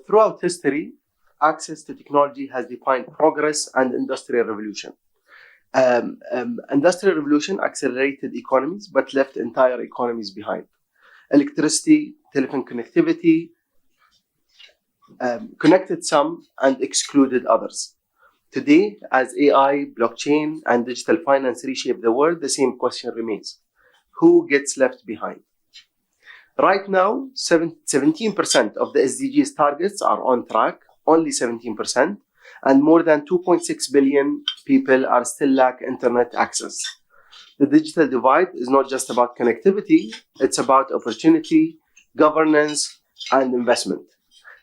Throughout history, access to technology has defined progress and industrial revolution. Industrial revolution accelerated economies but left entire economies behind. Electricity, telephone connectivity, connected some and excluded others. Today, as AI, blockchain, and digital finance reshape the world, the same question remains. Who gets left behind? Right now, 17% of the SDGs targets are on track, only 17%, and more than 2.6 billion people are still lack internet access. The digital divide is not just about connectivity, it's about opportunity, governance, and investment.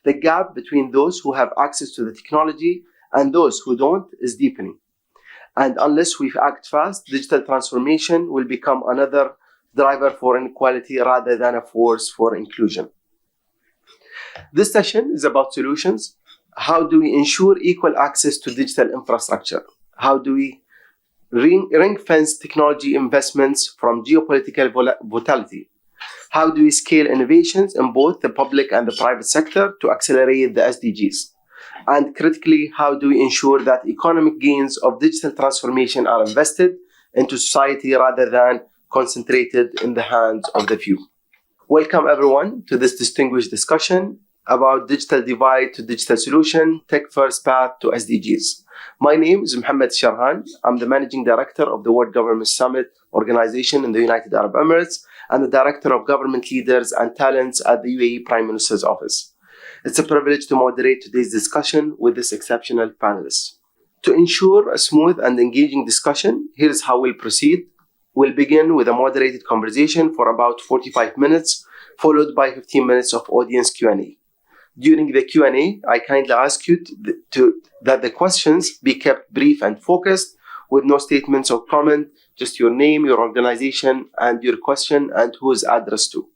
The gap between those who have access to the technology and those who don't is deepening. And unless we act fast, digital transformation will become another driver for inequality rather than a force for inclusion. This session is about solutions. How do we ensure equal access to digital infrastructure? How do we ring-fence technology investments from geopolitical volatility? How do we scale innovations in both the public and the private sector to accelerate the SDGs? And critically, how do we ensure that economic gains of digital transformation are invested into society rather than concentrated in the hands of the few? Welcome everyone to this distinguished discussion about digital divide to digital solution, tech first path to SDGs. My name is Mohammed Sharhan. I'm the Managing Director of the World Government Summit Organization in the United Arab Emirates and the Director of Government Leaders and Talents at the UAE Prime Minister's Office. It's a privilege to moderate today's discussion with this exceptional panelist. To ensure a smooth and engaging discussion, here's how we'll proceed. We'll begin with a moderated conversation for about 45 minutes, followed by 15 minutes of audience Q&A. During the Q&A, I kindly ask you that the questions be kept brief and focused, with no statements or comment, just your name, your organization, and your question, and who is addressed to.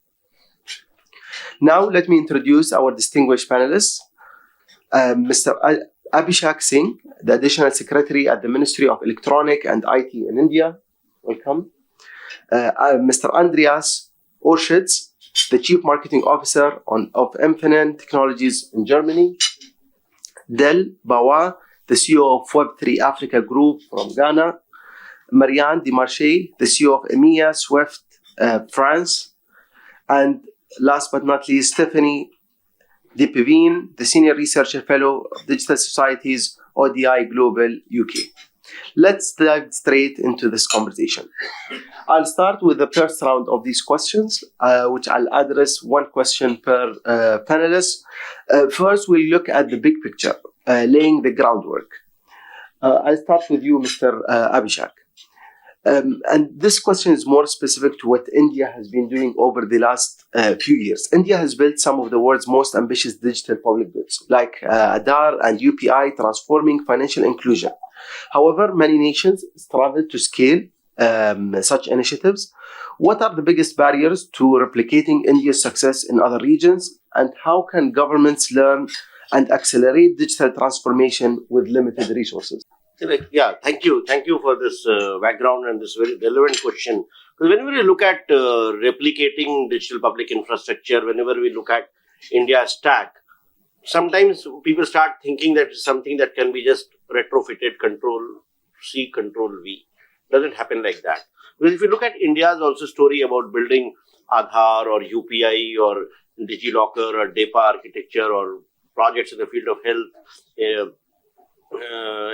Now, let me introduce our distinguished panelists. Mr. Abhishek Singh, the Additional Secretary at the Ministry of Electronic and IT in India. Welcome. Mr. Andreas Orschitz, the Chief Marketing Officer of Infineon Technologies in Germany. Del Bawa, the CEO of Web3 Africa Group from Ghana. Marianne Demarche, the CEO of EMEA Swift France. And last but not least, Stephanie Depivine, the Senior Researcher Fellow of Digital Societies ODI Global UK. Let's dive straight into this conversation. I'll start with the first round of these questions, which I'll address one question per panelist. First, we'll look at the big picture, laying the groundwork. I'll start with you, Mr. Abhishek. And this question is more specific to what India has been doing over the last few years. India has built some of the world's most ambitious digital public goods, like Aadhaar and UPI, transforming financial inclusion. However, many nations struggle to scale such initiatives. What are the biggest barriers to replicating India's success in other regions, and how can governments learn and accelerate digital transformation with limited resources? Yeah, thank you. Thank you for this background and this very relevant question. Because whenever we look at replicating digital public infrastructure, whenever we look at India's stack, sometimes people start thinking that it's something that can be just retrofitted, Control C, Control V. Doesn't happen like that. Because if you look at India's also story about building Aadhaar or UPI or DigiLocker or DEPA architecture or projects in the field of health,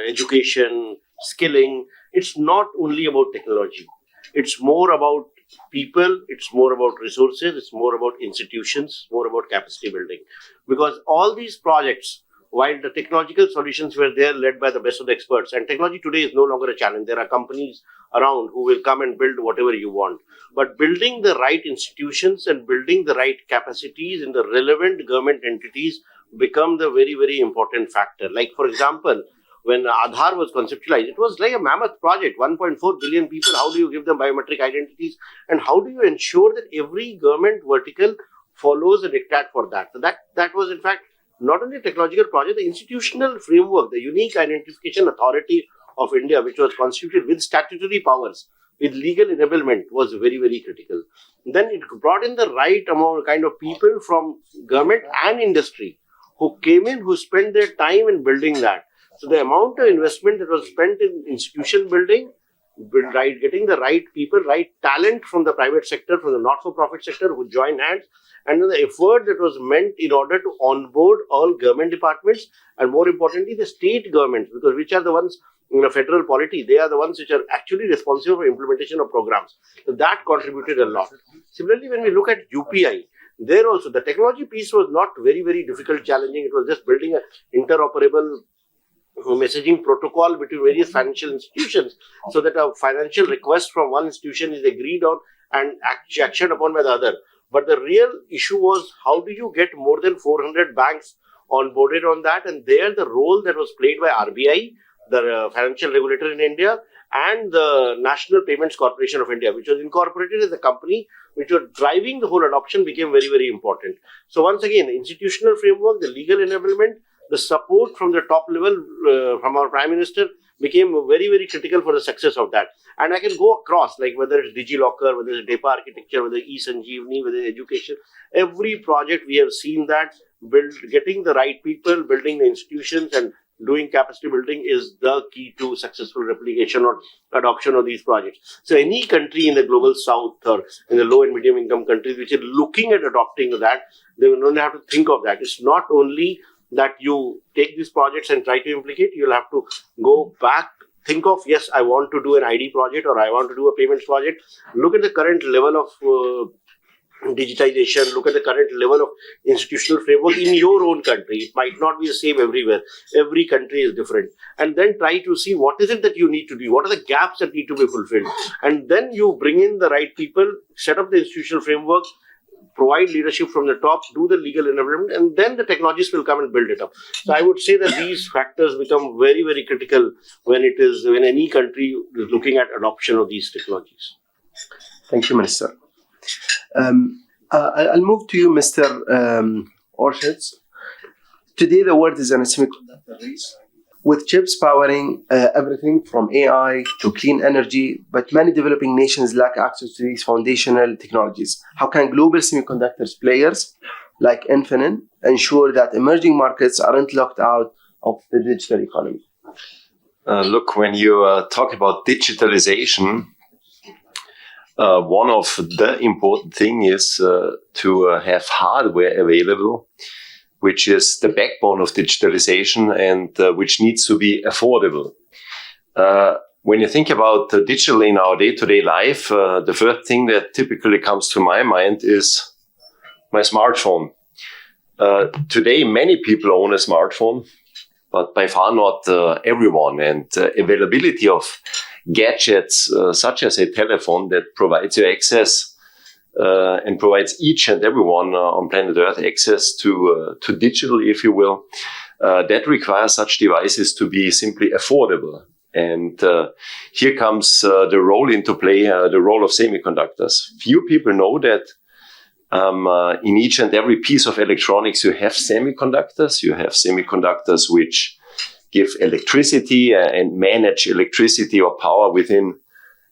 education, skilling, it's not only about technology. It's more about people, it's more about resources, it's more about institutions, more about capacity building. Because all these projects, while the technological solutions were there led by the best of the experts, and technology today is no longer a challenge. There are companies around who will come and build whatever you want. But building the right institutions and building the right capacities in the relevant government entities become the very, very important factor. Like, for example, when Aadhaar was conceptualized, it was like a mammoth project, 1.4 billion people. How do you give them biometric identities? And how do you ensure that every government vertical follows a diktat for that? So that was, in fact, not only a technological project, the institutional framework, the unique identification authority of India, which was constituted with statutory powers, with legal enablement, was very, very critical. Then it brought in the right amount kind of people from government and industry who came in, who spent their time in building that. So the amount of investment that was spent in institution building, getting the right people, right talent from the private sector, from the not-for-profit sector who joined hands, and then the effort that was meant in order to onboard all government departments, and more importantly, the state governments, because which are the ones in a federal polity, they are the ones which are actually responsible for implementation of programs. So that contributed a lot. Similarly, when we look at UPI, there also the technology piece was not very, very difficult, challenging. It was just building an interoperable messaging protocol between various financial institutions so that a financial request from one institution is agreed on and actioned upon by the other. But the real issue was, how do you get more than 400 banks onboarded on that? And there the role that was played by RBI, the financial regulator in India, and the National Payments Corporation of India, which was incorporated as a company which was driving the whole adoption, became very, very important. So once again, the institutional framework, the legal enablement, the support from the top level from our Prime Minister became very, very critical for the success of that. And I can go across, like whether it's DigiLocker, whether it's data architecture, whether it's eSanjeevani, whether it's education, every project we have seen that getting the right people, building the institutions, and doing capacity building is the key to successful replication or adoption of these projects. So any country in the global south or in the low and medium income countries which are looking at adopting that, they will only have to think of that. It's not only that you take these projects and try to implicate, you'll have to go back, think of, yes, I want to do an ID project or I want to do a payments project. Look at the current level of digitization, look at the current level of institutional framework in your own country. It might not be the same everywhere. Every country is different. And then try to see what is it that you need to do, what are the gaps that need to be fulfilled. And then you bring in the right people, set up the institutional framework, provide leadership from the top, do the legal enablement, and then the technologies will come and build it up. So I would say that these factors become very, very critical when any country is looking at adoption of these technologies. Thank you, Minister. I'll move to you, Mr. Orchids. Today, the world is in a semiconductor race, with chips powering everything from AI to clean energy, but many developing nations lack access to these foundational technologies. How can global semiconductors players like Infineon ensure that emerging markets aren't locked out of the digital economy? Look, when you talk about digitalization, one of the important things is to have hardware available, which is the backbone of digitalization and which needs to be affordable. When you think about digital in our day-to-day life, the first thing that typically comes to my mind is my smartphone. Today, many people own a smartphone, but by far not everyone. And availability of gadgets such as a telephone that provides you access and provides each and everyone on planet Earth access to digital, if you will, that requires such devices to be simply affordable. And here comes the role into play, the role of semiconductors. Few people know that in each and every piece of electronics, you have semiconductors. You have semiconductors which give electricity and manage electricity or power within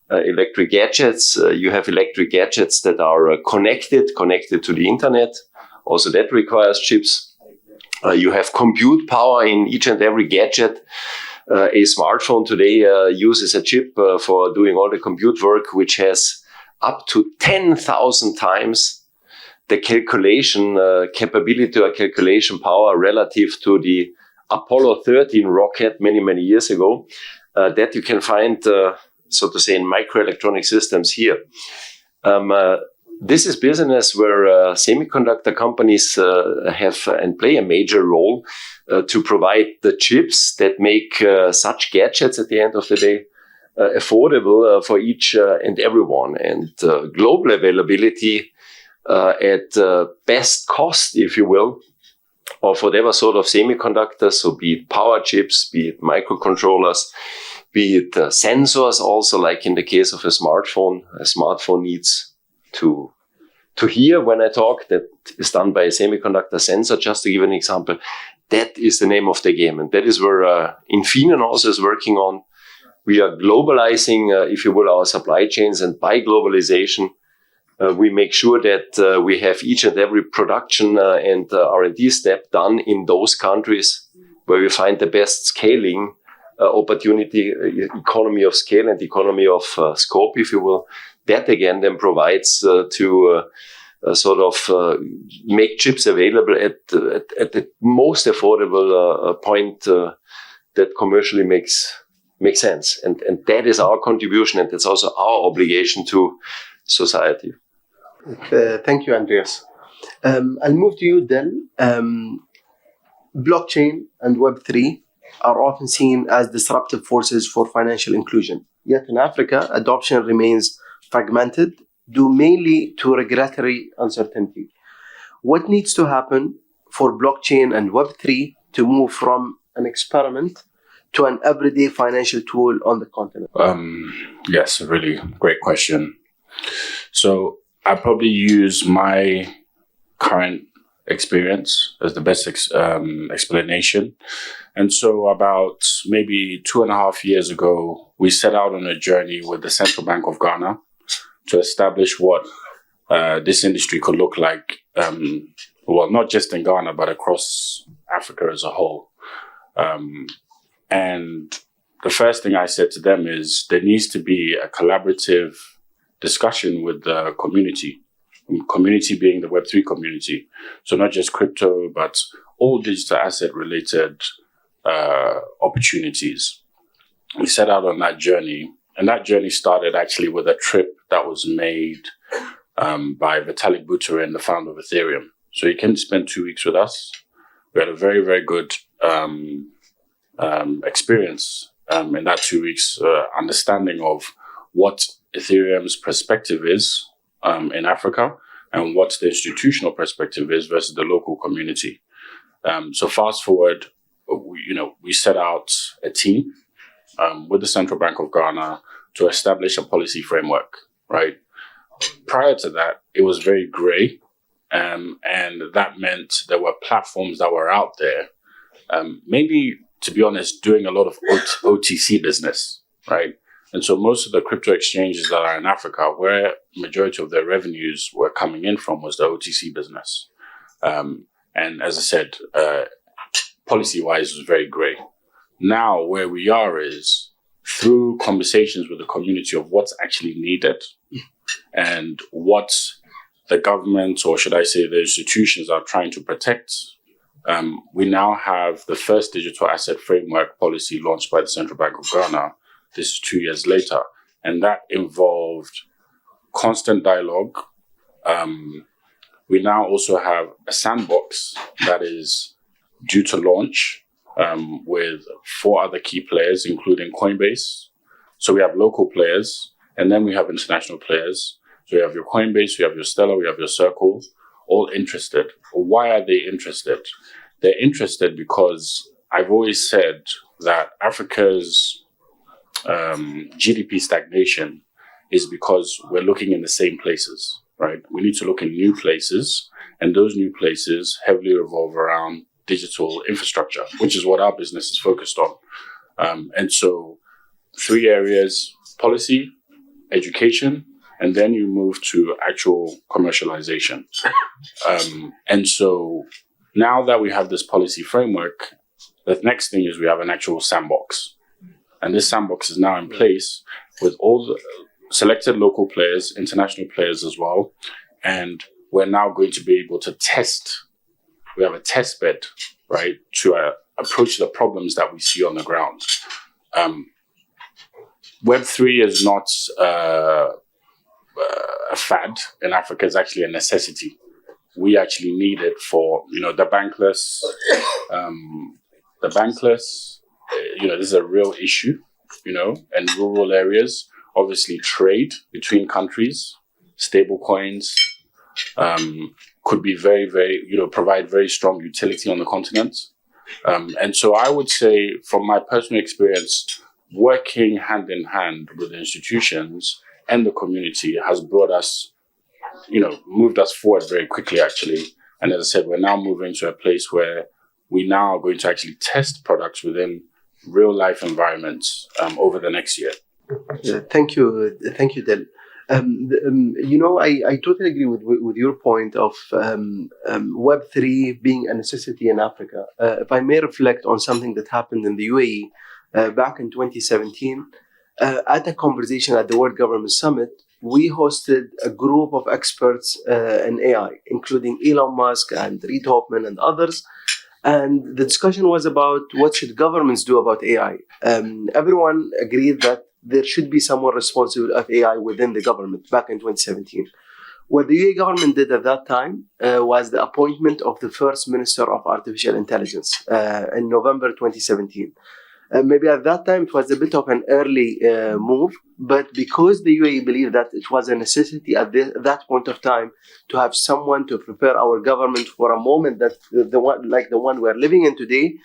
electric gadgets. You have electric gadgets that are connected to the internet. Also, that requires chips. You have compute power in each and every gadget. A smartphone today uses a chip for doing all the compute work, which has up to 10,000 times the calculation capability or calculation power relative to the Apollo 13 rocket many, many years ago. That you can find so to say, in microelectronic systems here. This is business where semiconductor companies have and play a major role to provide the chips that make such gadgets at the end of the day affordable for each and everyone. And global availability at best cost, if you will, of whatever sort of semiconductors, so be it power chips, be it microcontrollers, be it sensors also, like in the case of a smartphone needs to hear when I talk. That is done by a semiconductor sensor, just to give an example. That is the name of the game. And that is where Infineon also is working on. We are globalizing, if you will, our supply chains. And by globalization, we make sure that we have each and every production and R&D step done in those countries where we find the best scaling opportunity, economy of scale and economy of scope, if you will. That again then provides to sort of make chips available at the most affordable point that commercially makes sense. And that is our contribution, and that's also our obligation to society. Thank you, Andreas. I'll move to you, Del. Blockchain and Web3 are often seen as disruptive forces for financial inclusion. Yet in Africa, adoption remains fragmented, due mainly to regulatory uncertainty. What needs to happen for blockchain and Web3 to move from an experiment to an everyday financial tool on the continent? Yes, a really great question. So I probably use my current experience as the best explanation. And so about maybe 2.5 years ago, we set out on a journey with the Central Bank of Ghana to establish what this industry could look like, well, not just in Ghana, but across Africa as a whole. And the first thing I said to them is there needs to be a collaborative discussion with the community being the Web3 community. So not just crypto, but all digital asset related opportunities. We set out on that journey, and that journey started actually with a trip that was made by Vitalik Buterin, the founder of Ethereum. So he came to spend 2 weeks with us. We had a very, very good experience in that 2 weeks, understanding of what Ethereum's perspective is in Africa and what the institutional perspective is versus the local community. So fast forward, we set out a team with the Central Bank of Ghana to establish a policy framework, right? Prior to that, it was very gray, and that meant there were platforms that were out there, maybe, to be honest, doing a lot of OTC business, right? And so most of the crypto exchanges that are in Africa, where majority of their revenues were coming in from, was the OTC business. And as I said, policy-wise, it was very gray. Now, where we are is through conversations with the community of what's actually needed and what the government, or should I say the institutions, are trying to protect. We now have the first digital asset framework policy launched by the Central Bank of Ghana. This is 2 years later. And that involved constant dialogue. We now also have a sandbox that is due to launch with 4 other key players, including Coinbase. So we have local players, and then we have international players. So we have your Coinbase, we have your Stellar, we have your Circle, all interested. Why are they interested? They're interested because I've always said that Africa's GDP stagnation is because we're looking in the same places, right? We need to look in new places, and those new places heavily revolve around digital infrastructure, which is what our business is focused on. And so 3 areas: policy, education, and then you move to actual commercialization. And so now that we have this policy framework, the next thing is we have an actual sandbox. And this sandbox is now in place with all the selected local players, international players as well. And we're now going to be able to test. We have a test bed, right, to approach the problems that we see on the ground. Web3 is not a fad in Africa. It's actually a necessity. We actually need it for, the bankless. This is a real issue, in rural areas. Obviously, trade between countries, stable coins, could be very, very, provide very strong utility on the continent. And so I would say, from my personal experience, working hand in hand with the institutions and the community has brought us, moved us forward very quickly, actually. And as I said, we're now moving to a place where we now are going to actually test products within real life environments over the next year. Thank you, Del. I totally agree with your point of Web3 being a necessity in Africa. If I may reflect on something that happened in the UAE back in 2017, at a conversation at the World Government Summit, we hosted a group of experts in AI, including Elon Musk and Reid Hoffman and others. And the discussion was about what should governments do about AI. Everyone agreed that there should be someone responsible of AI within the government back in 2017. What the UAE government did at that time was the appointment of the first Minister of Artificial Intelligence in November 2017. Maybe at that time it was a bit of an early move, but because the UAE believed that it was a necessity at that point of time to have someone to prepare our government for a moment that the one we're living in today,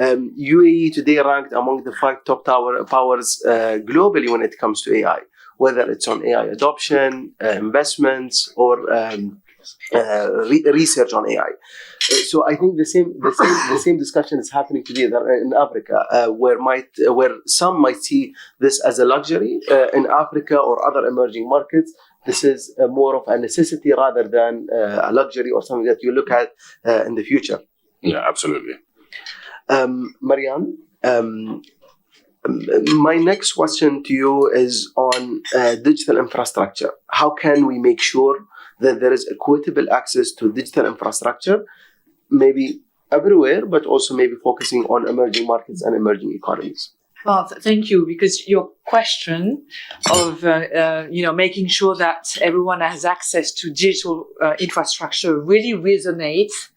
UAE today ranked among the 5 top powers globally when it comes to AI, whether it's on AI adoption, investments, or research on AI. So I think the same discussion is happening today in Africa, where some might see this as a luxury. In Africa or other emerging markets, this is more of a necessity rather than a luxury or something that you look at in the future. Yeah, absolutely. Marianne, my next question to you is on digital infrastructure. How can we make sure that there is equitable access to digital infrastructure, maybe everywhere, but also maybe focusing on emerging markets and emerging economies? Well, thank you, because your question of making sure that everyone has access to digital infrastructure really resonates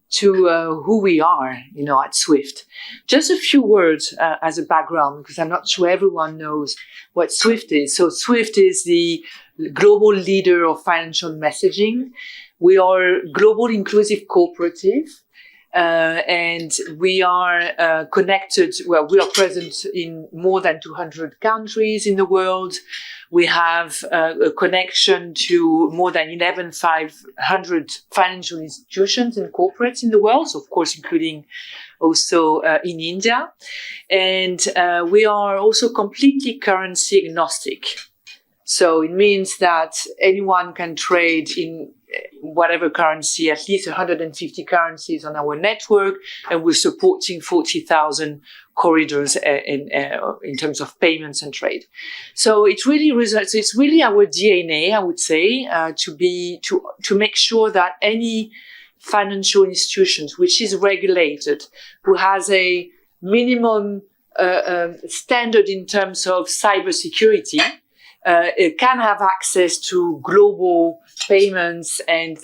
to who we are, at SWIFT. Just a few words as a background, because I'm not sure everyone knows what SWIFT is. So SWIFT is the global leader of financial messaging. We are a global inclusive cooperative, and we are connected. Well, we are present in more than 200 countries in the world. We have a connection to more than 11,500 financial institutions and corporates in the world, so of course, including also in India. And we are also completely currency agnostic. So it means that anyone can trade in whatever currency, at least 150 currencies on our network, and we're supporting 40,000 corridors in terms of payments and trade. So it really results. It's really our DNA, I would say, to make sure that any financial institutions which is regulated, who has a minimum standard in terms of cybersecurity, can have access to global payments and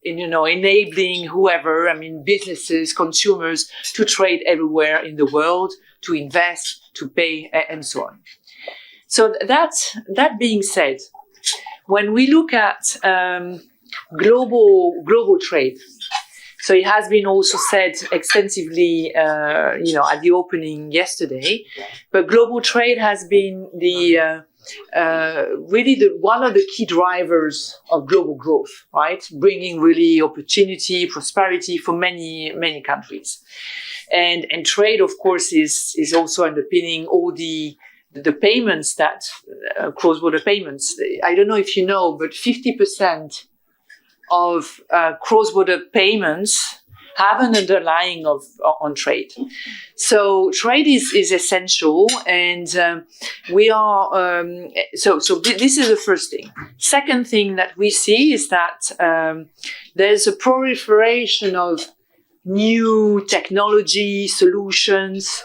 enabling whoever, businesses, consumers, to trade everywhere in the world, to invest, to pay, and so on. So that being said, when we look at global trade, so it has been also said extensively, at the opening yesterday, but global trade has been one of the key drivers of global growth, right? Bringing really opportunity, prosperity for many, many countries. And trade, of course, is also underpinning all the payments that cross-border payments. I don't know if you know, but 50% of cross-border payments have an underlying on trade. So trade is essential, and we are. So this is the first thing. Second thing that we see is that there's a proliferation of new technology solutions,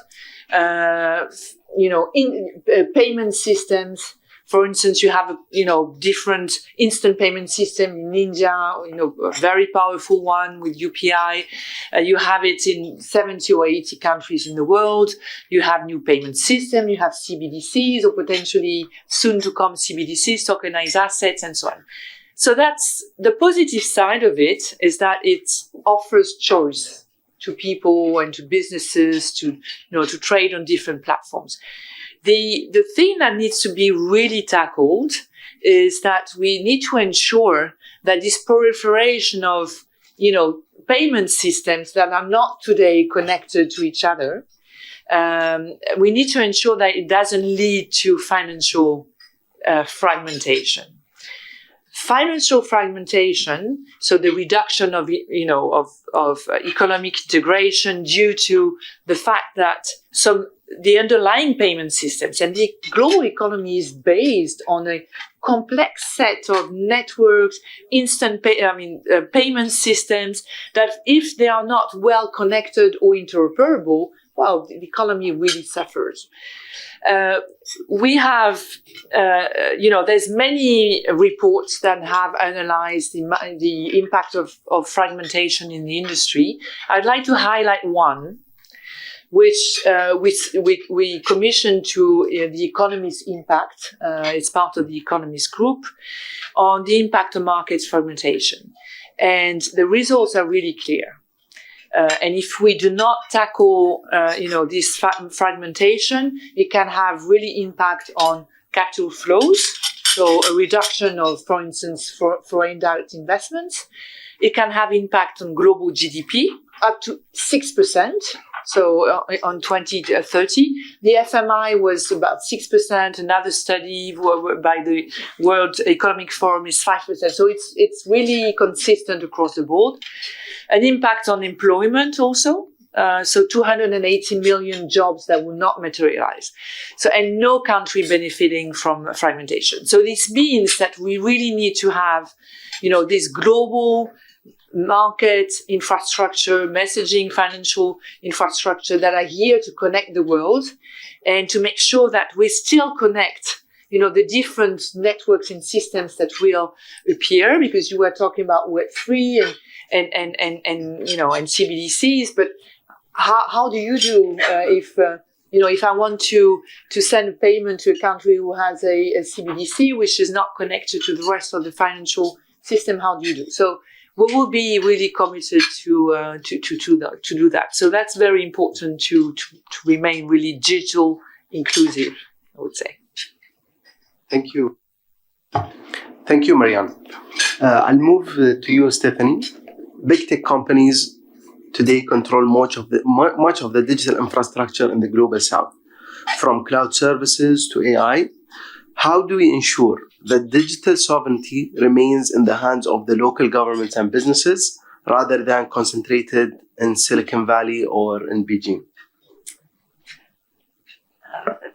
in payment systems. For instance, you have different instant payment system in India, a very powerful one with UPI. You have it in 70 or 80 countries in the world. You have new payment system. You have CBDCs, or potentially soon to come CBDCs, tokenized assets, and so on. So that's the positive side of it, is that it offers choice to people and to businesses to trade on different platforms. The thing that needs to be really tackled is that we need to ensure that this proliferation of, payment systems that are not today connected to each other, we need to ensure that it doesn't lead to financial fragmentation. financial fragmentation, so the reduction of economic integration due to the fact that the underlying payment systems and the global economy is based on a complex set of networks, payment systems that, if they are not well connected or interoperable, well, the economy really suffers. We have, there's many reports that have analyzed the impact of fragmentation in the industry. I'd like to highlight one, which we commissioned to the Economist Impact. It's part of the Economist Group on the impact of markets fragmentation. And the results are really clear. And if we do not tackle, this fragmentation, it can have really impact on capital flows. So a reduction of, for instance, foreign direct investments. It can have impact on global GDP, up to 6%. So on 2030, the FMI was about 6%. Another study by the World Economic Forum is 5%. So it's really consistent across the board. An impact on employment also. So 280 million jobs that will not materialize. So, and no country benefiting from fragmentation. So this means that we really need to have, this global market infrastructure, messaging, financial infrastructure that are here to connect the world and to make sure that we still connect, the different networks and systems that will appear, because you were talking about Web3 and CBDCs, but how do you do if I want to send a payment to a country who has a CBDC which is not connected to the rest of the financial system? How do you do? So we will be really committed to do that. So that's very important to remain really digital inclusive, I would say. Thank you. Thank you, Marianne. I'll move to you, Stephanie. Big tech companies today control much of the digital infrastructure in the global south, from cloud services to AI. How do we ensure that digital sovereignty remains in the hands of the local governments and businesses rather than concentrated in Silicon Valley or in Beijing?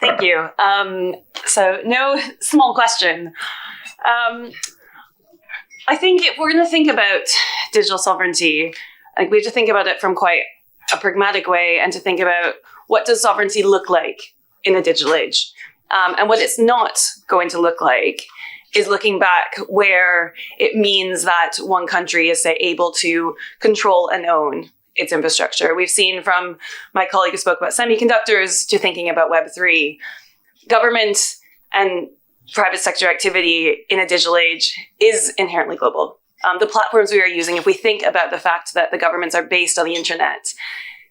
Thank you. So no small question. I think if we're going to think about digital sovereignty, we have to think about it from quite a pragmatic way, and to think about what does sovereignty look like in a digital age. And what it's not going to look like is looking back where it means that one country is, say, able to control and own its infrastructure. We've seen from my colleague who spoke about semiconductors to thinking about Web3. Government and private sector activity in a digital age is inherently global. The platforms we are using, if we think about the fact that the governments are based on the internet,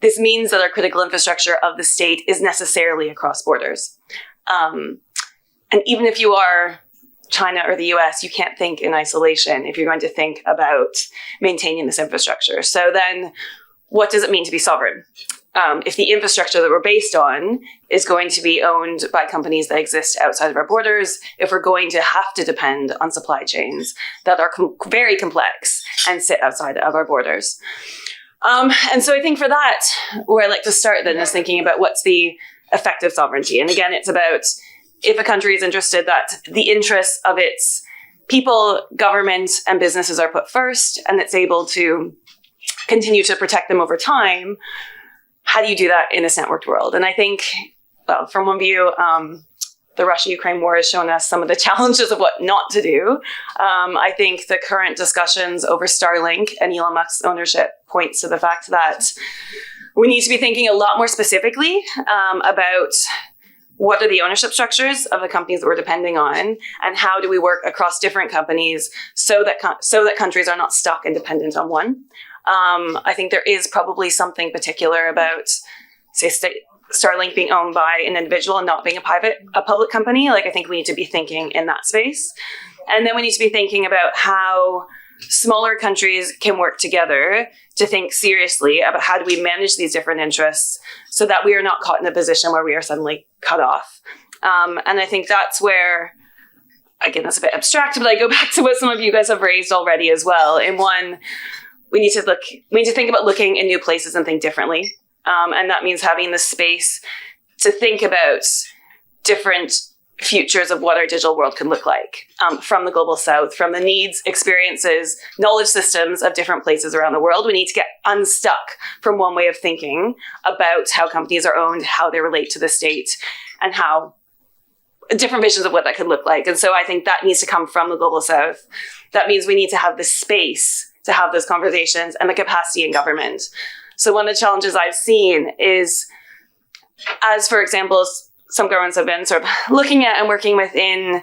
this means that our critical infrastructure of the state is necessarily across borders. And even if you are China or the US, you can't think in isolation if you're going to think about maintaining this infrastructure. So then what does it mean to be sovereign? If the infrastructure that we're based on is going to be owned by companies that exist outside of our borders, if we're going to have to depend on supply chains that are very complex and sit outside of our borders. And so I think for that, where I like to start then is thinking about what's the effective sovereignty. And again, it's about if a country is interested that the interests of its people, government, and businesses are put first, and it's able to continue to protect them over time, how do you do that in this networked world? And I think, well, from one view, the Russia-Ukraine war has shown us some of the challenges of what not to do. I think the current discussions over Starlink and Elon Musk's ownership points to the fact that we need to be thinking a lot more specifically about what are the ownership structures of the companies that we're depending on, and how do we work across different companies so that countries are not stuck and dependent on one. I think there is probably something particular about, say, Starlink being owned by an individual and not being a public company. Like, I think we need to be thinking in that space. And then we need to be thinking about how smaller countries can work together to think seriously about how do we manage these different interests so that we are not caught in a position where we are suddenly cut off. And I think that's where again, that's a bit abstract, but I go back to what some of you guys have raised already as well. In one, we need to think about looking in new places and think differently. And that means having the space to think about different futures of what our digital world can look like, from the global south, from the needs, experiences, knowledge systems of different places around the world. We need to get unstuck from one way of thinking about how companies are owned, how they relate to the state, and how different visions of what that could look like. And so I think that needs to come from the global south. That means we need to have the space to have those conversations and the capacity in government. So one of the challenges I've seen is, as for example, some governments have been sort of looking at and working within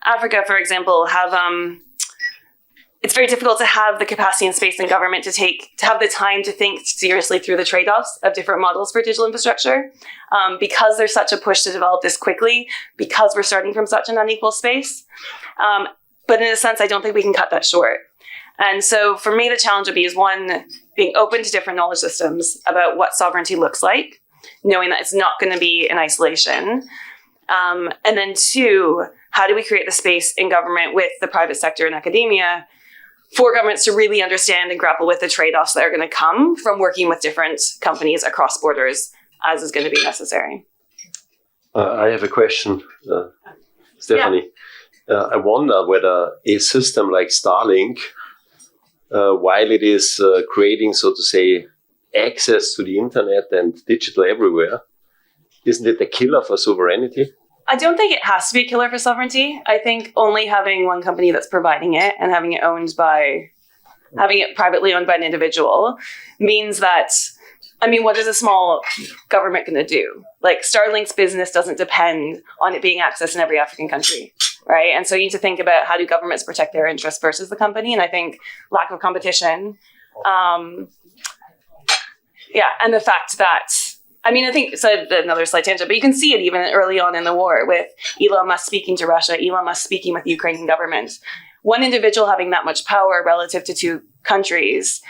Africa, for example, it's very difficult to have the capacity and space in government to have the time to think seriously through the trade-offs of different models for digital infrastructure, because there's such a push to develop this quickly, because we're starting from such an unequal space. But in a sense, I don't think we can cut that short. And so for me, the challenge would be one, being open to different knowledge systems about what sovereignty looks like, knowing that it's not going to be in isolation. And then two, how do we create the space in government with the private sector and academia for governments to really understand and grapple with the trade-offs that are going to come from working with different companies across borders, as is going to be necessary. I have a question, Stephanie. I wonder whether a system like Starlink, while it is creating, so to say, access to the internet and digital everywhere, isn't it a killer for sovereignty? I don't think it has to be a killer for sovereignty. I think only having one company that's providing it and having it privately owned by an individual means that, what is a small government going to do? Like, Starlink's business doesn't depend on it being accessed in every African country, right? And so you need to think about, how do governments protect their interests versus the company? And I think lack of competition, and the fact that, I think it's another slight tangent, but you can see it even early on in the war with Elon Musk speaking to Russia, Elon Musk speaking with the Ukrainian government. One individual having that much power relative to two countries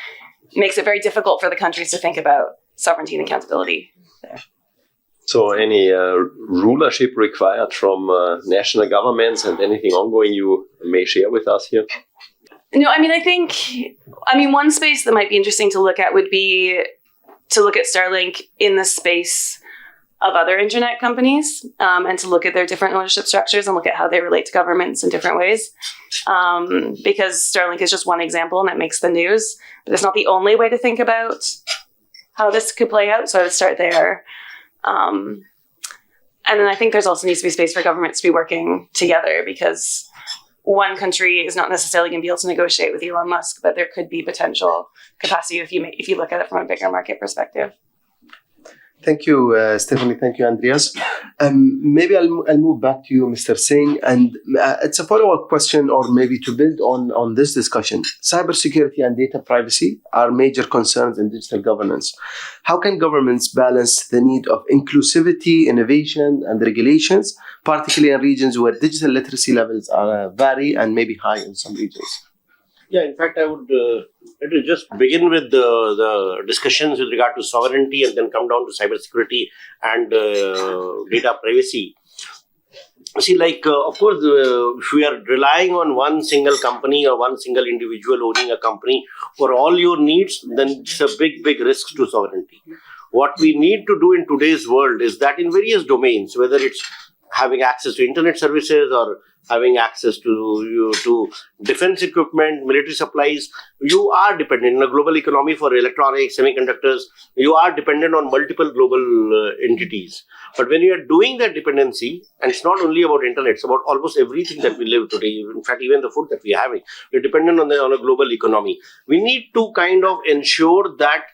makes it very difficult for the countries to think about sovereignty and accountability there. So any rulership required from national governments, and anything ongoing you may share with us here? No, I think one space that might be interesting to look at would be to look at Starlink in the space of other internet companies, and to look at their different ownership structures and look at how they relate to governments in different ways. Because Starlink is just one example and it makes the news, but it's not the only way to think about how this could play out. So I would start there. And then I think there's also needs to be space for governments to be working together, because one country is not necessarily going to be able to negotiate with Elon Musk, but there could be potential capacity if you look at it from a bigger market perspective. Thank you, Stephanie. Thank you, Andreas. Maybe I'll move back to you, Mr. Singh, and it's a follow-up question, or maybe to build on this discussion. Cybersecurity and data privacy are major concerns in digital governance. How can governments balance the need of inclusivity, innovation, and regulations, particularly in regions where digital literacy levels vary and maybe high in some regions? Yeah, in fact, I would just begin with the discussions with regard to sovereignty and then come down to cybersecurity and data privacy. See, of course, if we are relying on one single company or one single individual owning a company for all your needs, then it's a big, big risk to sovereignty. What we need to do in today's world is that in various domains, whether it's having access to internet services or having access to defense equipment, military supplies, you are dependent in a global economy for electronics, semiconductors. You are dependent on multiple global entities. But when you are doing that dependency, and it's not only about internet, it's about almost everything that we live today. In fact, even the food that we are having, we're dependent on a global economy. We need to kind of ensure that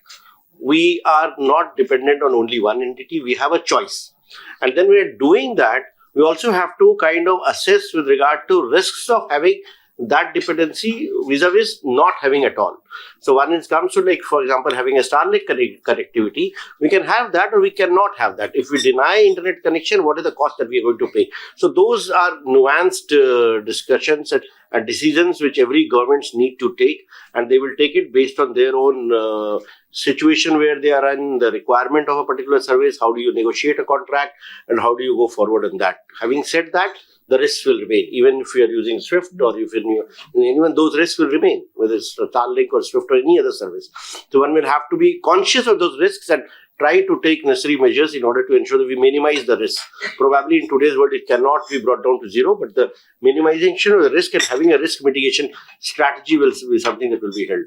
we are not dependent on only one entity. We have a choice. And then we're doing that. We also have to kind of assess with regard to risks of having that dependency vis-a-vis not having at all. So when it comes to, for example, having a Starlink connectivity, we can have that or we cannot have that. If we deny internet connection, what is the cost that we are going to pay? So those are nuanced discussions and decisions which every government need to take, and they will take it based on their own situation where they are in, the requirement of a particular service, how do you negotiate a contract, and how do you go forward on that. Having said that, the risks will remain. Even if you are using Swift or if even those risks will remain, whether it's Starlink or Swift or any other service. So one will have to be conscious of those risks and try to take necessary measures in order to ensure that we minimize the risk. Probably in today's world, it cannot be brought down to zero, but the minimization of the risk and having a risk mitigation strategy will be something that will be held.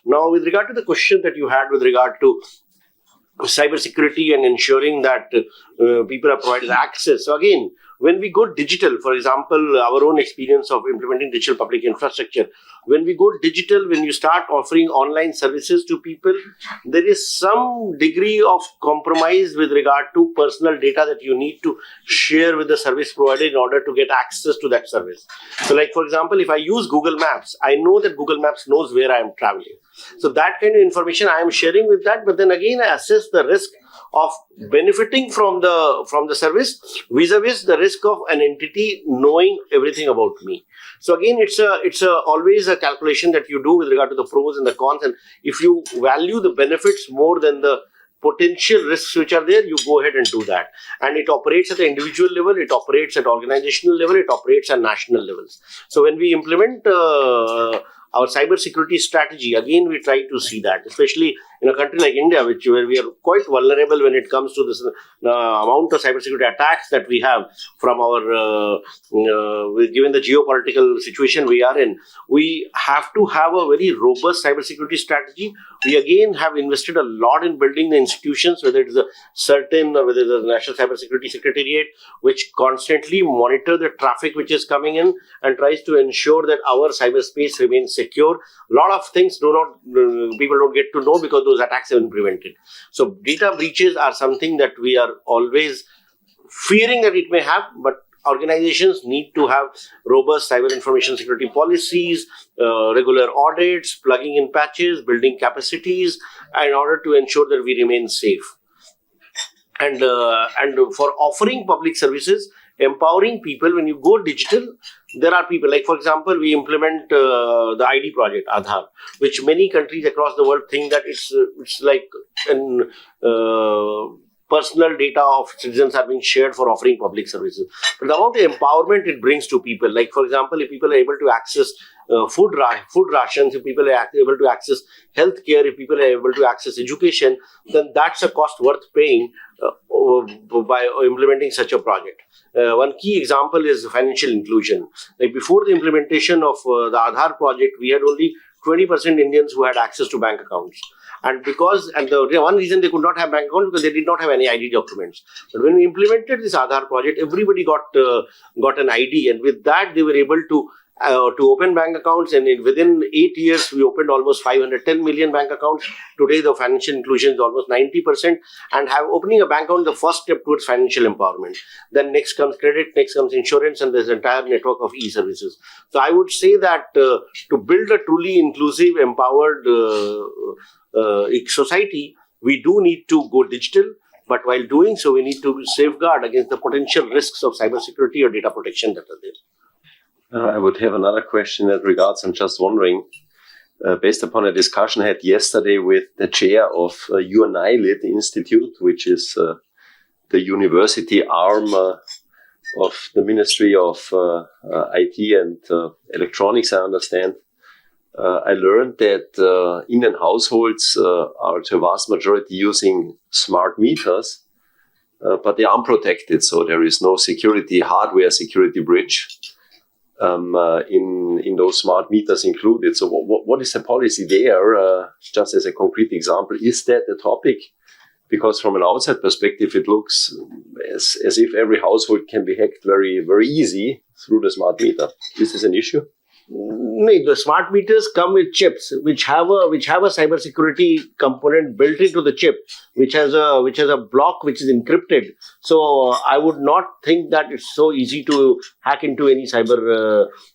Now, with regard to the question that you had with regard to cybersecurity and ensuring that people are provided access. So again, when we go digital, for example, our own experience of implementing digital public infrastructure, when we go digital, when you start offering online services to people, there is some degree of compromise with regard to personal data that you need to share with the service provider in order to get access to that service. So like, for example, if I use Google Maps, I know that Google Maps knows where I am traveling. So that kind of information I am sharing with that, but then again, I assess the risk of benefiting from the service vis-a-vis the risk of an entity knowing everything about me. So again, it's always a calculation that you do with regard to the pros and the cons, and if you value the benefits more than the potential risks which are there, you go ahead and do that. And it operates at the individual level, it operates at organizational level, it operates at national levels. So when we implement our cybersecurity strategy, again, we try to see that, especially in a country like India, where we are quite vulnerable when it comes to this amount of cybersecurity attacks that we have from our, given the geopolitical situation we are in, we have to have a very robust cybersecurity strategy. We again have invested a lot in building the institutions, whether it is a certain or whether it is the National Cybersecurity Secretariat, which constantly monitor the traffic which is coming in and tries to ensure that our cyberspace remains secure. A lot of things people don't get to know because those attacks have been prevented. So data breaches are something that we are always fearing that it may have, but organizations need to have robust cyber information security policies, regular audits, plugging in patches, building capacities, in order to ensure that we remain safe. And for offering public services, empowering people, when you go digital, there are people, like for example, we implement the ID project, Aadhaar, which many countries across the world think that it's like an personal data of citizens are being shared for offering public services. But the amount of empowerment it brings to people, like for example, if people are able to access food rations, if people are able to access healthcare, if people are able to access education, then that's a cost worth paying by implementing such a project. One key example is financial inclusion. Like before the implementation of the Aadhaar project, we had only 20% Indians who had access to bank accounts. And the one reason they could not have bank accounts because they did not have any ID documents. But when we implemented this Aadhaar project, everybody got an ID, and with that they were able to open bank accounts, and within 8 years we opened almost 510 million bank accounts. Today the financial inclusion is almost 90%, and opening a bank account the first step towards financial empowerment. Then next comes credit, next comes insurance, and there's an entire network of e-services. So I would say that to build a truly inclusive, empowered society, we do need to go digital. But while doing so, we need to safeguard against the potential risks of cybersecurity or data protection that are there. I would have another question in that regards. I'm just wondering, based upon a discussion I had yesterday with the chair of unequal Institute, which is the university arm of the Ministry of IT and Electronics, I understand. I learned that Indian households are to a vast majority using smart meters, but they are unprotected, so there is no hardware security bridge in those smart meters included. So what is the policy there? Just as a concrete example, is that a topic? Because from an outside perspective, it looks as if every household can be hacked very, very easy through the smart meter. Is this an issue? No, the smart meters come with chips which have a cybersecurity component built into the chip, which has a block which is encrypted. So I would not think that it's so easy to hack into any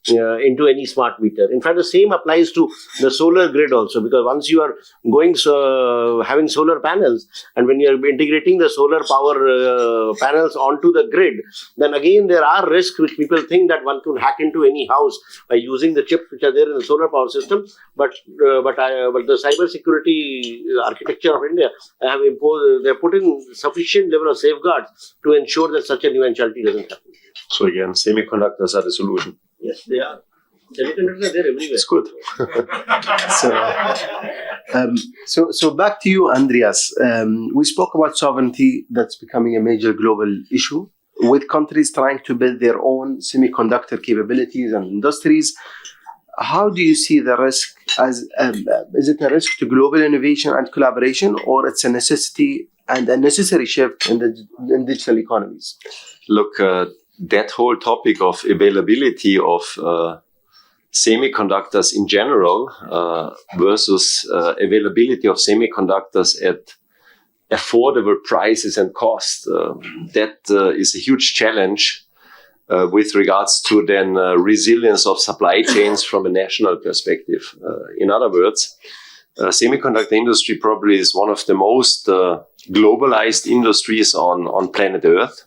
into any smart meter. In fact, the same applies to the solar grid also, because once you are having solar panels, and when you are integrating the solar power panels onto the grid, then again there are risks which people think that one could hack into any house by using using the chips which are there in the solar power system, but the cyber security architecture of India have imposed, they put in sufficient level of safeguards to ensure that such an eventuality doesn't happen. So again, semiconductors are the solution. Yes, they are. Semiconductors are there everywhere. It's good. So back to you, Andreas. We spoke about sovereignty that's becoming a major global issue, with countries trying to build their own semiconductor capabilities and industries. How do you see the risk as, is it a risk to global innovation and collaboration, or it's a necessity and a necessary shift in digital economies? Look, that whole topic of availability of semiconductors in general versus availability of semiconductors at affordable prices and cost, that is a huge challenge with regards to then resilience of supply chains from a national perspective. In other words, semiconductor industry probably is one of the most globalized industries on planet Earth.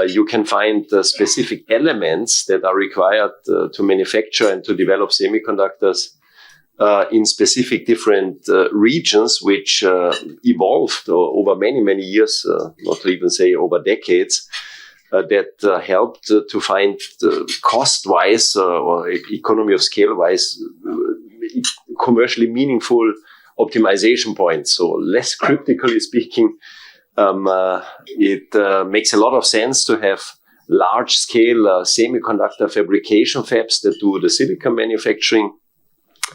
You can find specific elements that are required to manufacture and to develop semiconductors in specific different regions, which evolved over many, many years, not to even say over decades, that helped to find cost-wise or economy of scale-wise commercially meaningful optimization points. So less cryptically speaking, it makes a lot of sense to have large-scale semiconductor fabrication fabs that do the silicon manufacturing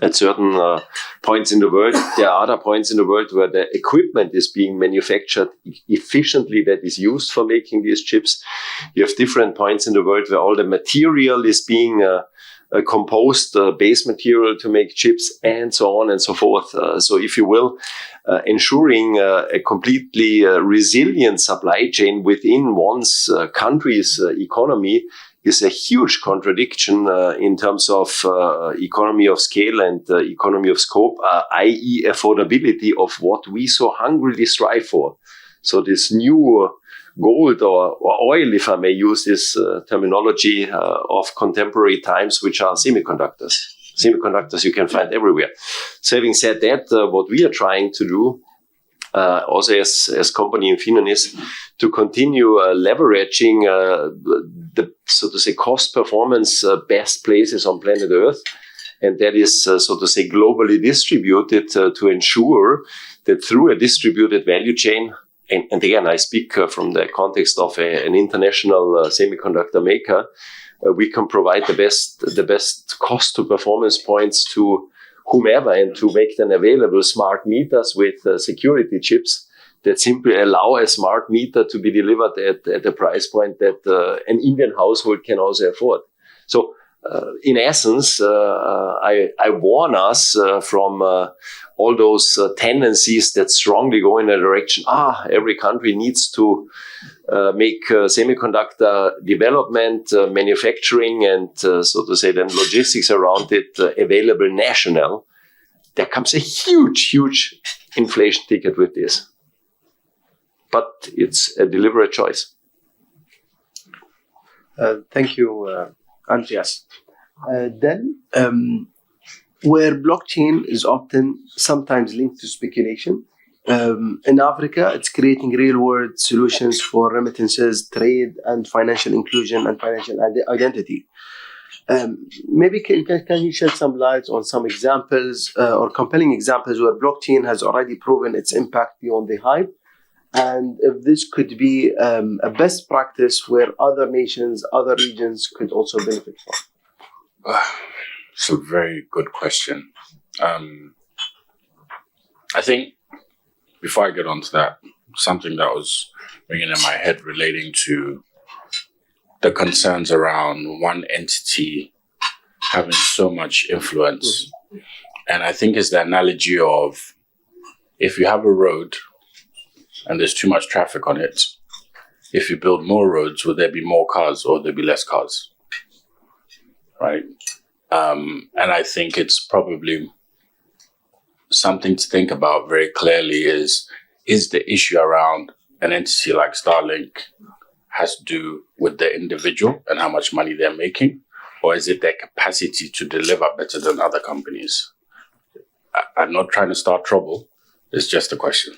at certain points in the world. There are other points in the world where the equipment is being manufactured efficiently that is used for making these chips. You have different points in the world where all the material is being composed, base material to make chips, and so on and so forth. So if you will, ensuring a completely resilient supply chain within one's country's economy is a huge contradiction in terms of economy of scale and economy of scope, i.e. affordability of what we so hungrily strive for. So this new gold or oil, if I may use this terminology of contemporary times, which are semiconductors. Semiconductors you can find everywhere. So having said that, what we are trying to do also as company Infineon is to continue leveraging the, so to say, cost performance best places on planet Earth. And that is, so to say, globally distributed to ensure that through a distributed value chain, and again, I speak from the context of an international semiconductor maker, we can provide the best cost to performance points to whomever, and to make them available smart meters with security chips that simply allow a smart meter to be delivered at a price point that an Indian household can also afford. So in essence, I warn us from all those tendencies that strongly go in a direction, every country needs to make semiconductor development, manufacturing, and so to say then logistics around it available national. There comes a huge, huge inflation ticket with this. But it's a deliberate choice. Thank you, Andreas. Then, where blockchain is often sometimes linked to speculation, in Africa, it's creating real-world solutions for remittances, trade, and financial inclusion and financial identity. Maybe can you shed some light on some examples or compelling examples where blockchain has already proven its impact beyond the hype? And if this could be a best practice where other nations, other regions could also benefit from? It's a very good question. I think before I get on to that, something that was ringing in my head relating to the concerns around one entity having so much influence. And I think it's the analogy of if you have a road and there's too much traffic on it, if you build more roads, will there be more cars or will there be less cars? Right? And I think it's probably something to think about very clearly is the issue around an entity like Starlink has to do with the individual and how much money they're making, or is it their capacity to deliver better than other companies? I'm not trying to start trouble. It's just a question,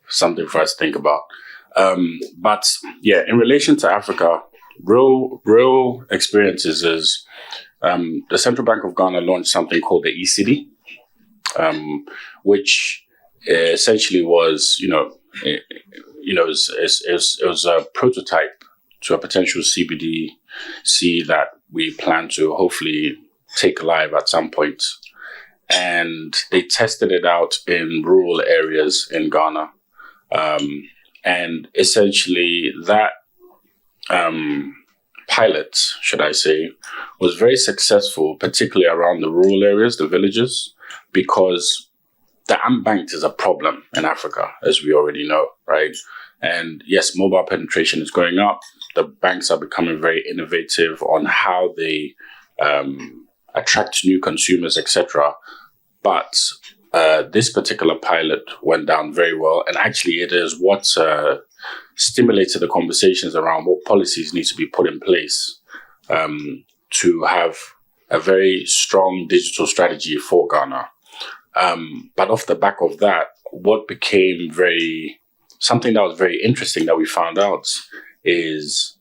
something for us to think about. But yeah, in relation to Africa, real experiences is the Central Bank of Ghana launched something called the ECD, which essentially was, it was a prototype to a potential CBDC that we plan to hopefully take live at some point. And they tested it out in rural areas in Ghana. And essentially that pilot, should I say, was very successful, particularly around the rural areas, the villages, because the unbanked is a problem in Africa, as we already know, right? And yes, mobile penetration is going up. The banks are becoming very innovative on how they attract new consumers, etc. But this particular pilot went down very well. And actually, it is what stimulated the conversations around what policies need to be put in place to have a very strong digital strategy for Ghana. But off the back of that, what became something that was very interesting that we found out is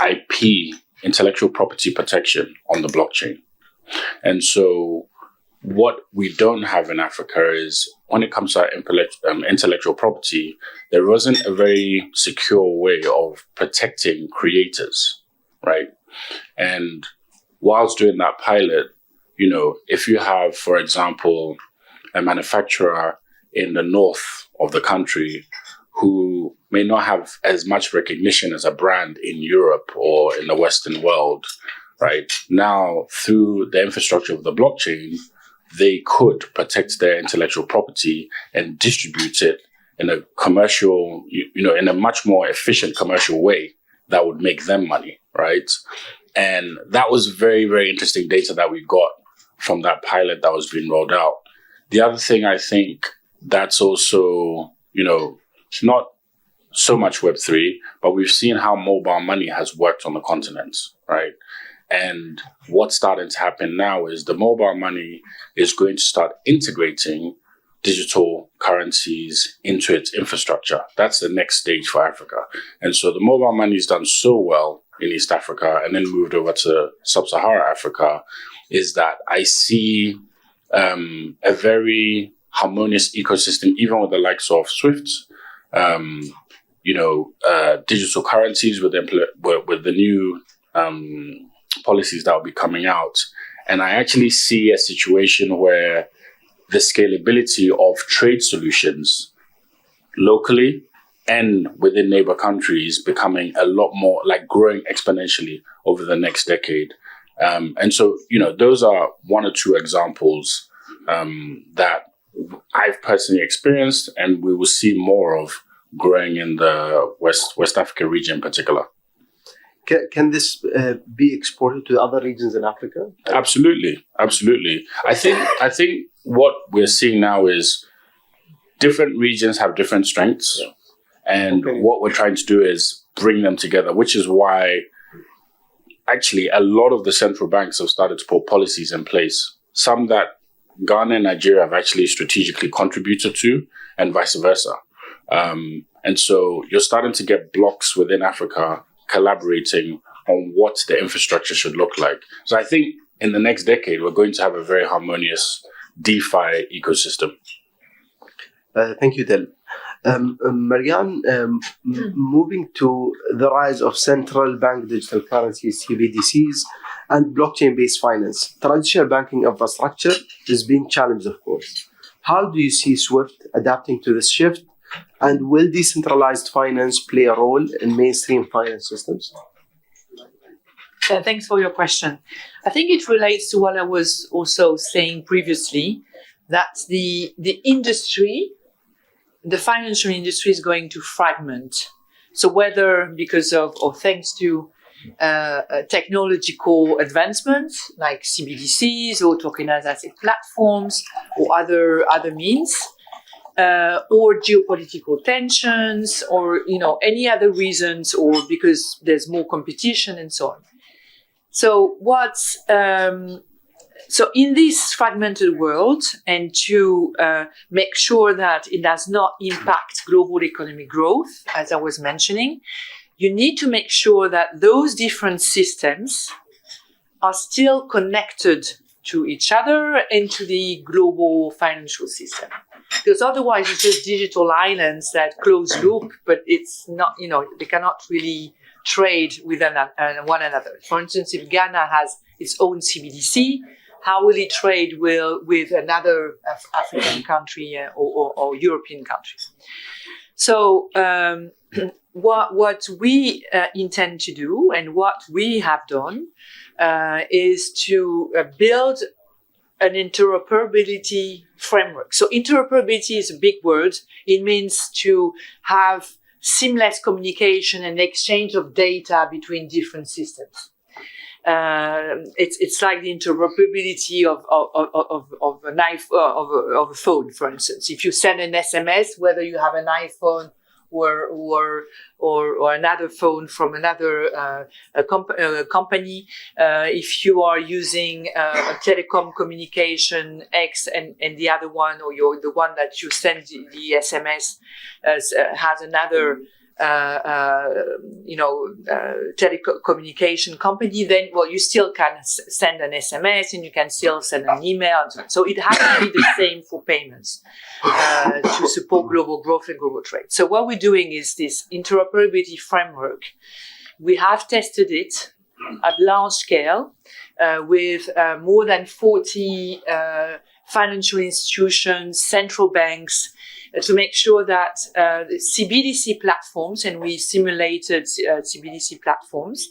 IP, intellectual property protection on the blockchain. And so what we don't have in Africa is when it comes to our intellectual property, there wasn't a very secure way of protecting creators, right? And whilst doing that pilot, if you have, for example, a manufacturer in the north of the country who may not have as much recognition as a brand in Europe or in the Western world, right? Now, through the infrastructure of the blockchain, they could protect their intellectual property and distribute it in a commercial, in a much more efficient commercial way that would make them money, right? And that was very, very interesting data that we got from that pilot that was being rolled out. The other thing I think that's also, not so much Web3, but we've seen how mobile money has worked on the continent, right? And what's starting to happen now is the mobile money is going to start integrating digital currencies into its infrastructure. That's the next stage for Africa. And so the mobile money is done so well in East Africa and then moved over to Sub-Saharan Africa, is that I see a very harmonious ecosystem, even with the likes of SWIFT, digital currencies with the new policies that will be coming out. And I actually see a situation where the scalability of trade solutions locally and within neighbor countries becoming a lot more, like growing exponentially over the next decade. And so, those are one or two examples that I've personally experienced and we will see more of growing in the West Africa region in particular. Can this be exported to other regions in Africa? Absolutely. I think what we're seeing now is different regions have different strengths, and what we're trying to do is bring them together, which is why actually a lot of the central banks have started to put policies in place, some that Ghana and Nigeria have actually strategically contributed to, and vice versa. And so you're starting to get blocks within Africa collaborating on what the infrastructure should look like. So I think in the next decade, we're going to have a very harmonious DeFi ecosystem. Thank you, Del. Marianne, moving to the rise of central bank digital currencies, CBDCs, and blockchain-based finance, traditional banking infrastructure is being challenged, of course. How do you see SWIFT adapting to this shift? And will decentralized finance play a role in mainstream finance systems? Thanks for your question. I think it relates to what I was also saying previously, that the industry, the financial industry is going to fragment. So whether because of or thanks to technological advancements like CBDCs or tokenized asset platforms or other means, or geopolitical tensions, or any other reasons, or because there's more competition and so on. So so in this fragmented world, and to make sure that it does not impact global economic growth, as I was mentioning, you need to make sure that those different systems are still connected to each other and to the global financial system. Because otherwise it's just digital islands that close loop, but it's not, they cannot really trade with one another. For instance, if Ghana has its own CBDC, how will it trade with another African country or European country? So what we intend to do, and what we have done, is to build an interoperability framework. So interoperability is a big word. It means to have seamless communication and exchange of data between different systems. It's like the interoperability of a phone, for instance. If you send an SMS, whether you have an iPhone or another phone from another company, if you are using a telecom communication X and the other one, or the one that you send the SMS has another telecommunication company, then you still can send an SMS and you can still send an email and so on. So it has to be the same for payments to support global growth and global trade. So what we're doing is this interoperability framework. We have tested it at large scale with more than 40 financial institutions, central banks, to make sure that the CBDC platforms, and we simulated CBDC platforms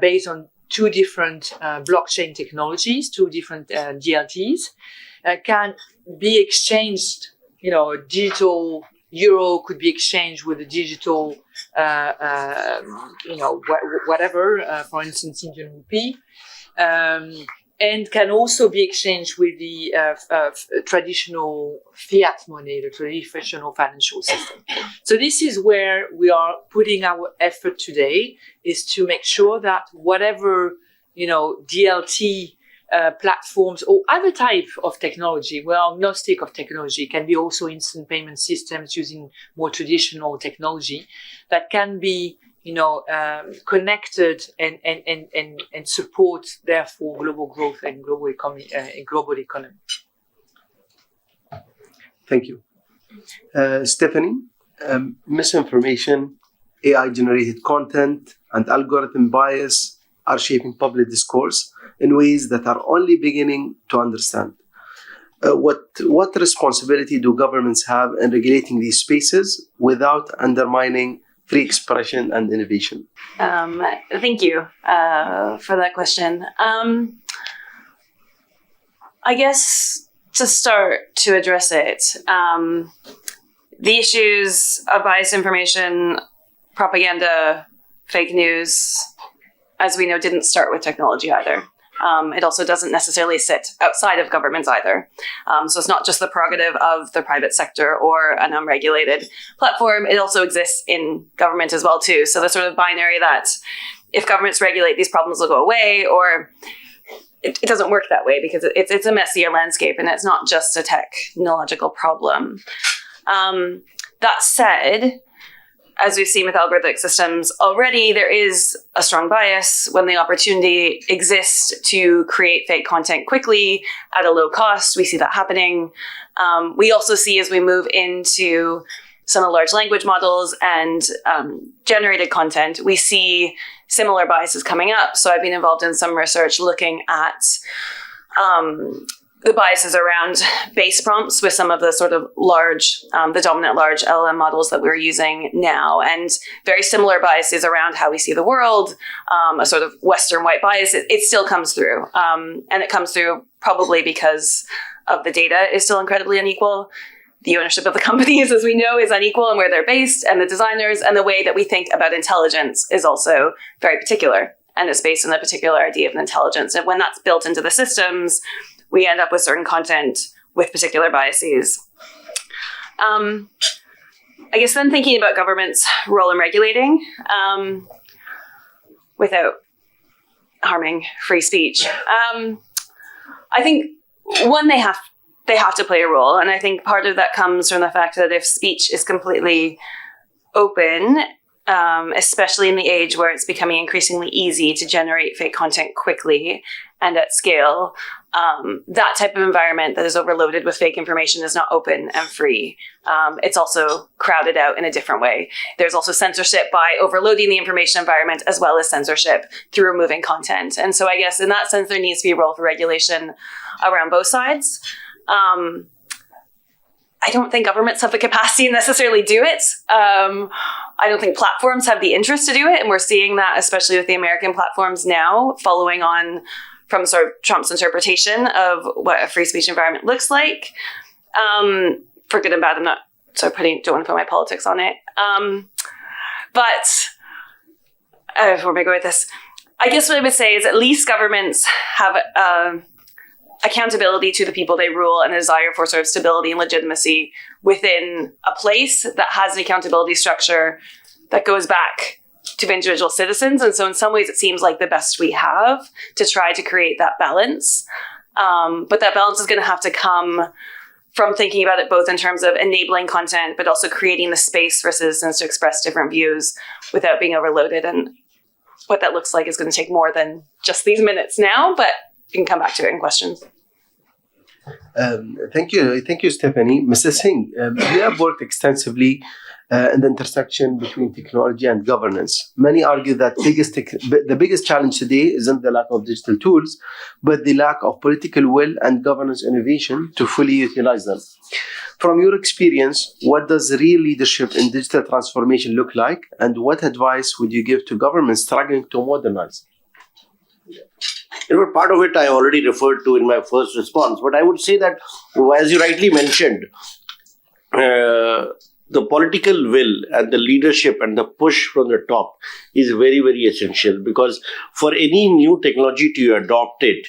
based on two different blockchain technologies, two different DLTs, can be exchanged. Digital euro could be exchanged with a digital, whatever, for instance, Indian rupee. And can also be exchanged with the traditional fiat money, the traditional financial system. So this is where we are putting our effort today, is to make sure that whatever, DLT platforms or other type of technology, we're agnostic of technology, can be also instant payment systems using more traditional technology that can be connected and support, therefore, global growth and global economy. Thank you. Stephanie, misinformation, AI-generated content, and algorithm bias are shaping public discourse in ways that are only beginning to understand. What responsibility do governments have in regulating these spaces without undermining free expression and innovation? Thank you for that question. I guess to start to address it, the issues of biased information, propaganda, fake news, as we know, didn't start with technology either. It also doesn't necessarily sit outside of governments either. So it's not just the prerogative of the private sector or an unregulated platform. It also exists in government as well, too. So the sort of binary that if governments regulate, these problems will go away, or it doesn't work that way, because it's a messier landscape and it's not just a technological problem. That said, as we've seen with algorithmic systems already, there is a strong bias when the opportunity exists to create fake content quickly at a low cost. We see that happening. We also see, as we move into some of the large language models and generated content, we see similar biases coming up. So I've been involved in some research looking at the biases around base prompts with some of the sort of large, the dominant large LLM models that we're using now, and very similar biases around how we see the world, a sort of Western white bias. It still comes through, and it comes through probably because of the data is still incredibly unequal. The ownership of the companies, as we know, is unequal and where they're based, and the designers, and the way that we think about intelligence is also very particular, and it's based on a particular idea of intelligence. And when that's built into the systems, we end up with certain content with particular biases. I guess then thinking about government's role in regulating, without harming free speech. I think one, they have to play a role, and I think part of that comes from the fact that if speech is completely open, especially in the age where it's becoming increasingly easy to generate fake content quickly and at scale, that type of environment that is overloaded with fake information is not open and free. It's also crowded out in a different way. There's also censorship by overloading the information environment, as well as censorship through removing content. And so I guess in that sense, there needs to be a role for regulation around both sides. I don't think governments have the capacity to necessarily do it. I don't think platforms have the interest to do it. And we're seeing that, especially with the American platforms now, following on from sort of Trump's interpretation of what a free speech environment looks like. For good and bad, I'm not don't want to put my politics on it. But where am I going with this? I guess what I would say is at least governments have accountability to the people they rule and a desire for sort of stability and legitimacy within a place that has an accountability structure that goes back to individual citizens. And so in some ways, it seems like the best we have to try to create that balance. But that balance is going to have to come from thinking about it both in terms of enabling content, but also creating the space for citizens to express different views without being overloaded. And what that looks like is going to take more than just these minutes now, but you can come back to it in questions. Thank you, Stephanie. Mr. Singh, you have worked extensively in the intersection between technology and governance. Many argue that the biggest challenge today isn't the lack of digital tools, but the lack of political will and governance innovation to fully utilize them. From your experience, what does real leadership in digital transformation look like, and what advice would you give to governments struggling to modernize? Part of it I already referred to in my first response, but I would say that, as you rightly mentioned, the political will and the leadership and the push from the top is very, very essential, because for any new technology to adopt it,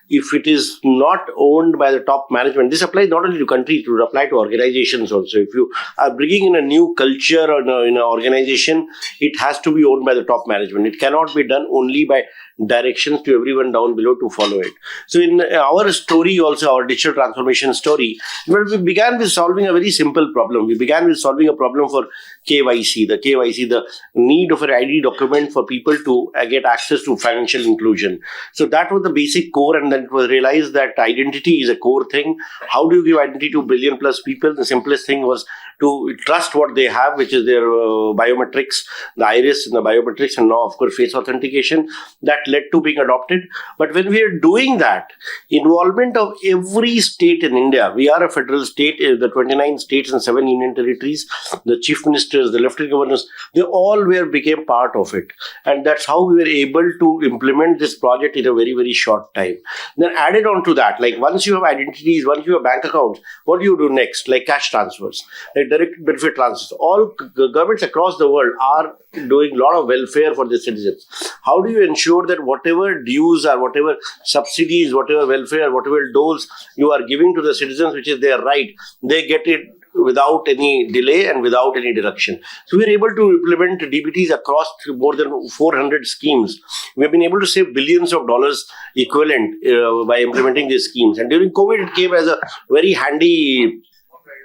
if it is not owned by the top management, this applies not only to countries, it would apply to organizations also. If you are bringing in a new culture in an organization, it has to be owned by the top management. It cannot be done only by directions to everyone down below to follow it. So in our story also, our digital transformation story, we began with solving a very simple problem. We began with solving a problem for KYC, the need of an ID document for people to get access to financial inclusion. So that was the basic core, and then it was realized that identity is a core thing. How do you give identity to billion plus people? The simplest thing was to trust what they have, which is their biometrics, the iris and the biometrics, and now of course face authentication. That led to being adopted. But when we are doing that, involvement of every state in India, we are a federal state, the 29 states and 7 union territories, the chief ministers, the lieutenant governors, they all became part of it. And that's how we were able to implement this project in a very, very short time. Then added on to that, like once you have identities, once you have bank accounts, what do you do next? Like cash transfers, like direct benefit transfers. All governments across the world are doing a lot of welfare for the citizens. How do you ensure that whatever dues or whatever subsidies, whatever welfare, whatever doles you are giving to the citizens, which is their right, they get it without any delay and without any deduction. So we're able to implement DBTs across more than 400 schemes. We've been able to save billions of dollars equivalent by implementing these schemes. And during COVID, it came as a very handy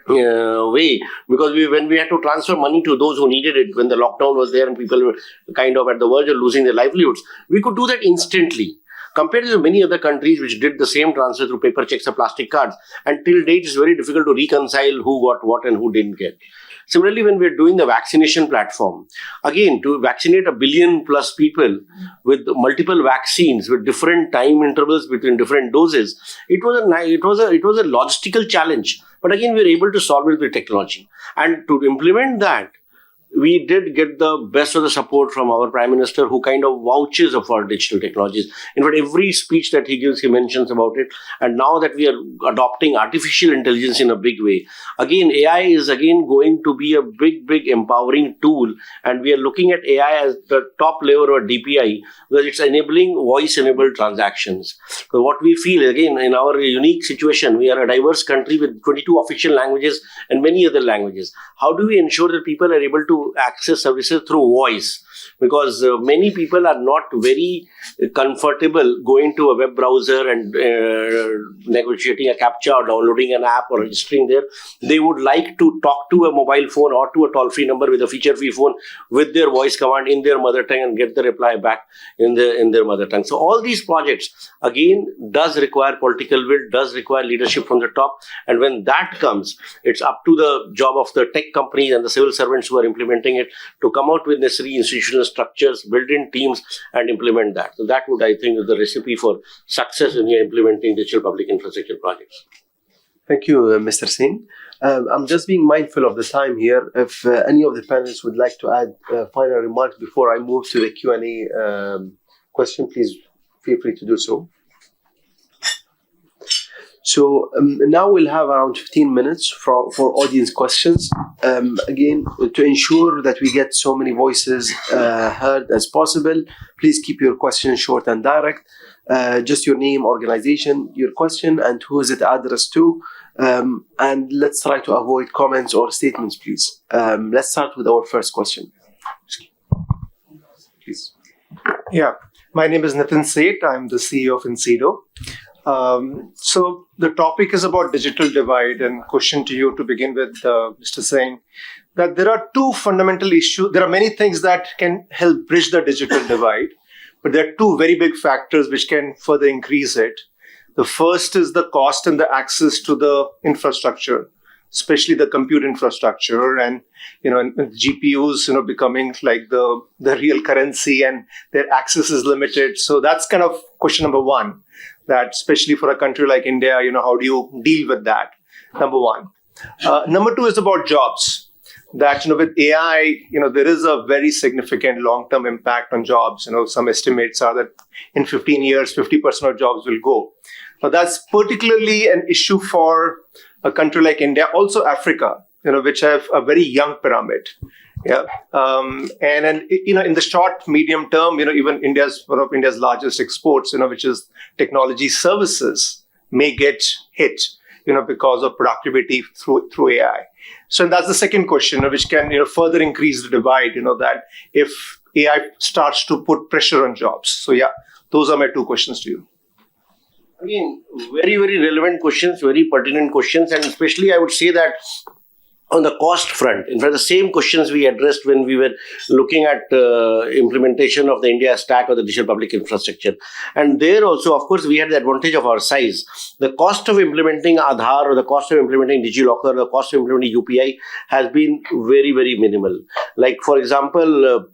way, because when we had to transfer money to those who needed it, when the lockdown was there and people were kind of at the verge of losing their livelihoods, we could do that instantly. Compared to many other countries which did the same transfer through paper checks or plastic cards, and till date it's very difficult to reconcile who got what and who didn't get. Similarly, when we're doing the vaccination platform, again, to vaccinate 1 billion plus people with multiple vaccines with different time intervals between different doses, it was a logistical challenge. But again, we were able to solve it with technology. And to implement that, we did get the best of the support from our Prime Minister, who kind of vouches of our digital technologies. In fact, every speech that he gives, he mentions about it. And now that we are adopting artificial intelligence in a big way, again, AI is again going to be a big, big empowering tool. And we are looking at AI as the top layer or DPI, because it's enabling voice-enabled transactions. So what we feel, again, in our unique situation, we are a diverse country with 22 official languages and many other languages. How do we ensure that people are able to access services through voice? because many people are not very comfortable going to a web browser and negotiating a captcha or downloading an app or registering there. They would like to talk to a mobile phone or to a toll-free number with a feature-free phone with their voice command in their mother tongue and get the reply back in their mother tongue. So all these projects, again, does require political will, does require leadership from the top. And when that comes, it's up to the job of the tech companies and the civil servants who are implementing it to come out with necessary institutional structures, build in teams, and implement that. So that would, I think, is the recipe for success when you're implementing digital public infrastructure projects. Thank you, Mr. Singh. I'm just being mindful of the time here. If any of the panelists would like to add final remarks before I move to the Q&A question, please feel free to do so. So now we'll have around 15 minutes for audience questions. Again, to ensure that we get so many voices heard as possible, please keep your questions short and direct. Just your name, organization, your question, and who is it addressed to. And let's try to avoid comments or statements, please. Let's start with our first question. Please. Yeah, my name is Nitin Seth. I'm the CEO of Incido. So the topic is about digital divide, and question to you to begin with, Mr. Singh, that there are two fundamental issues. There are many things that can help bridge the digital divide, but there are two very big factors which can further increase it. The first is the cost and the access to the infrastructure, especially the compute infrastructure, and and GPUs becoming like the real currency, and their access is limited. So that's kind of question number one, that especially for a country like India, how do you deal with that? Number one. Number two is about jobs. That with AI, there is a very significant long-term impact on jobs. Some estimates are that in 15 years, 50% of jobs will go. Now that's particularly an issue for a country like India, also Africa, which have a very young pyramid. Yeah, and in the short, medium term, even one of India's largest exports, which is technology services, may get hit, because of productivity through AI. So that's the second question, which can further increase the divide. That if AI starts to put pressure on jobs. So yeah, those are my two questions to you. Again, very, very relevant questions, very pertinent questions, and especially I would say that on the cost front, in fact, the same questions we addressed when we were looking at implementation of the India stack or the digital public infrastructure. And there also, of course, we had the advantage of our size. The cost of implementing Aadhaar or the cost of implementing DigiLocker, the cost of implementing UPI has been very, very minimal. Like, for example,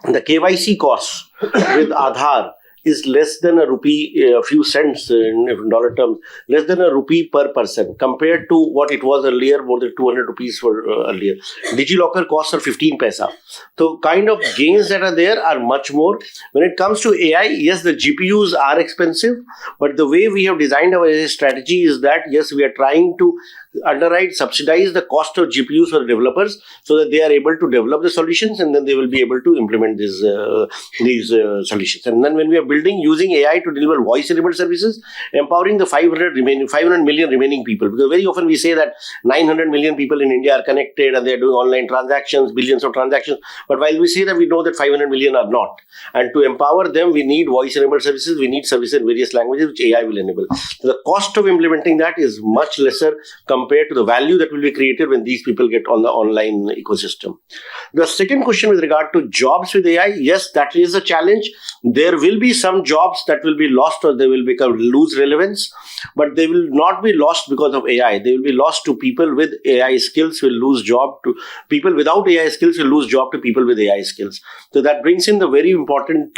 the KYC costs with Aadhaar is less than a rupee, a few cents in dollar terms, less than a rupee per person compared to what it was earlier, more than 200 rupees for earlier. DigiLocker costs are 15 paisa. So kind of gains that are there are much more. When it comes to AI, yes, the GPUs are expensive, but the way we have designed our AI strategy is that, yes, we are trying to underwrite, subsidize the cost of GPUs for the developers so that they are able to develop the solutions and then they will be able to implement these solutions. And then when we are building using AI to deliver voice-enabled services, empowering the 500 million remaining people, because very often we say that 900 million people in India are connected and they are doing online transactions, billions of transactions. But while we say that, we know that 500 million are not. And to empower them, we need voice-enabled services, we need services in various languages which AI will enable. So the cost of implementing that is much lesser compared to the value that will be created when these people get on the online ecosystem. The second question with regard to jobs with AI, yes, that is a challenge. There will be some jobs that will be lost or they will lose relevance, but they will not be lost because of AI. They will be lost to people with AI skills will lose job to people without AI skills will lose job to people with AI skills. So that brings in the very important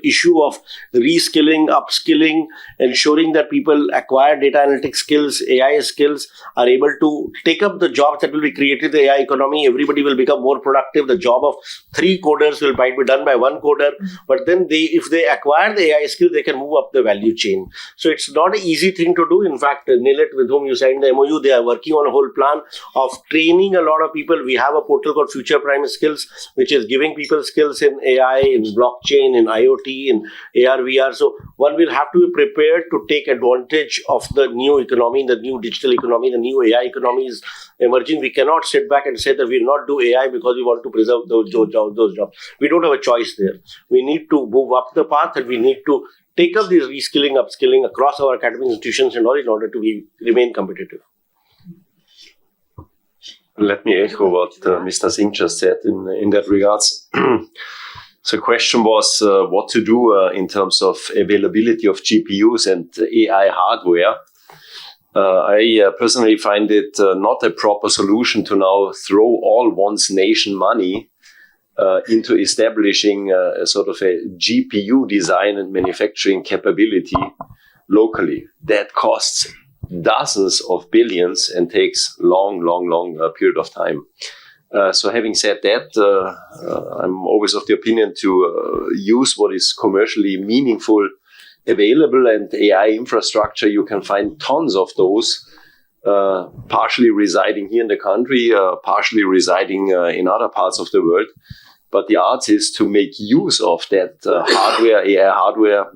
issue of reskilling, upskilling, ensuring that people acquire data analytics skills, AI skills, are able to take up the jobs that will be created in the AI economy. Everybody will become more productive. The job of 3 coders might be done by 1 coder, but then if they acquire the AI skill, they can move up the value chain. So it's not an easy thing to do. In fact, Nilet, with whom you signed the MOU, they are working on a whole plan of training a lot of people. We have a portal called Future Prime Skills, which is giving people skills in AI, in blockchain, in IoT, in AR, VR. So one will have to be prepared to take advantage of the new economy, the new digital economy, the new AI economy is emerging, we cannot sit back and say that we'll not do AI because we want to preserve those jobs. We don't have a choice there. We need to move up the path, and we need to take up this reskilling, upskilling across our academic institutions and all in order to remain competitive. Let me echo what Mr. Singh just said in that regards. The question was what to do in terms of availability of GPUs and AI hardware. I personally find it not a proper solution to now throw all one's nation money into establishing a sort of a GPU design and manufacturing capability locally. That costs dozens of billions and takes long period of time. So having said that, I'm always of the opinion to use what is commercially meaningful available, and AI infrastructure, you can find tons of those, partially residing here in the country, partially residing in other parts of the world. But the art is to make use of that hardware, AI hardware,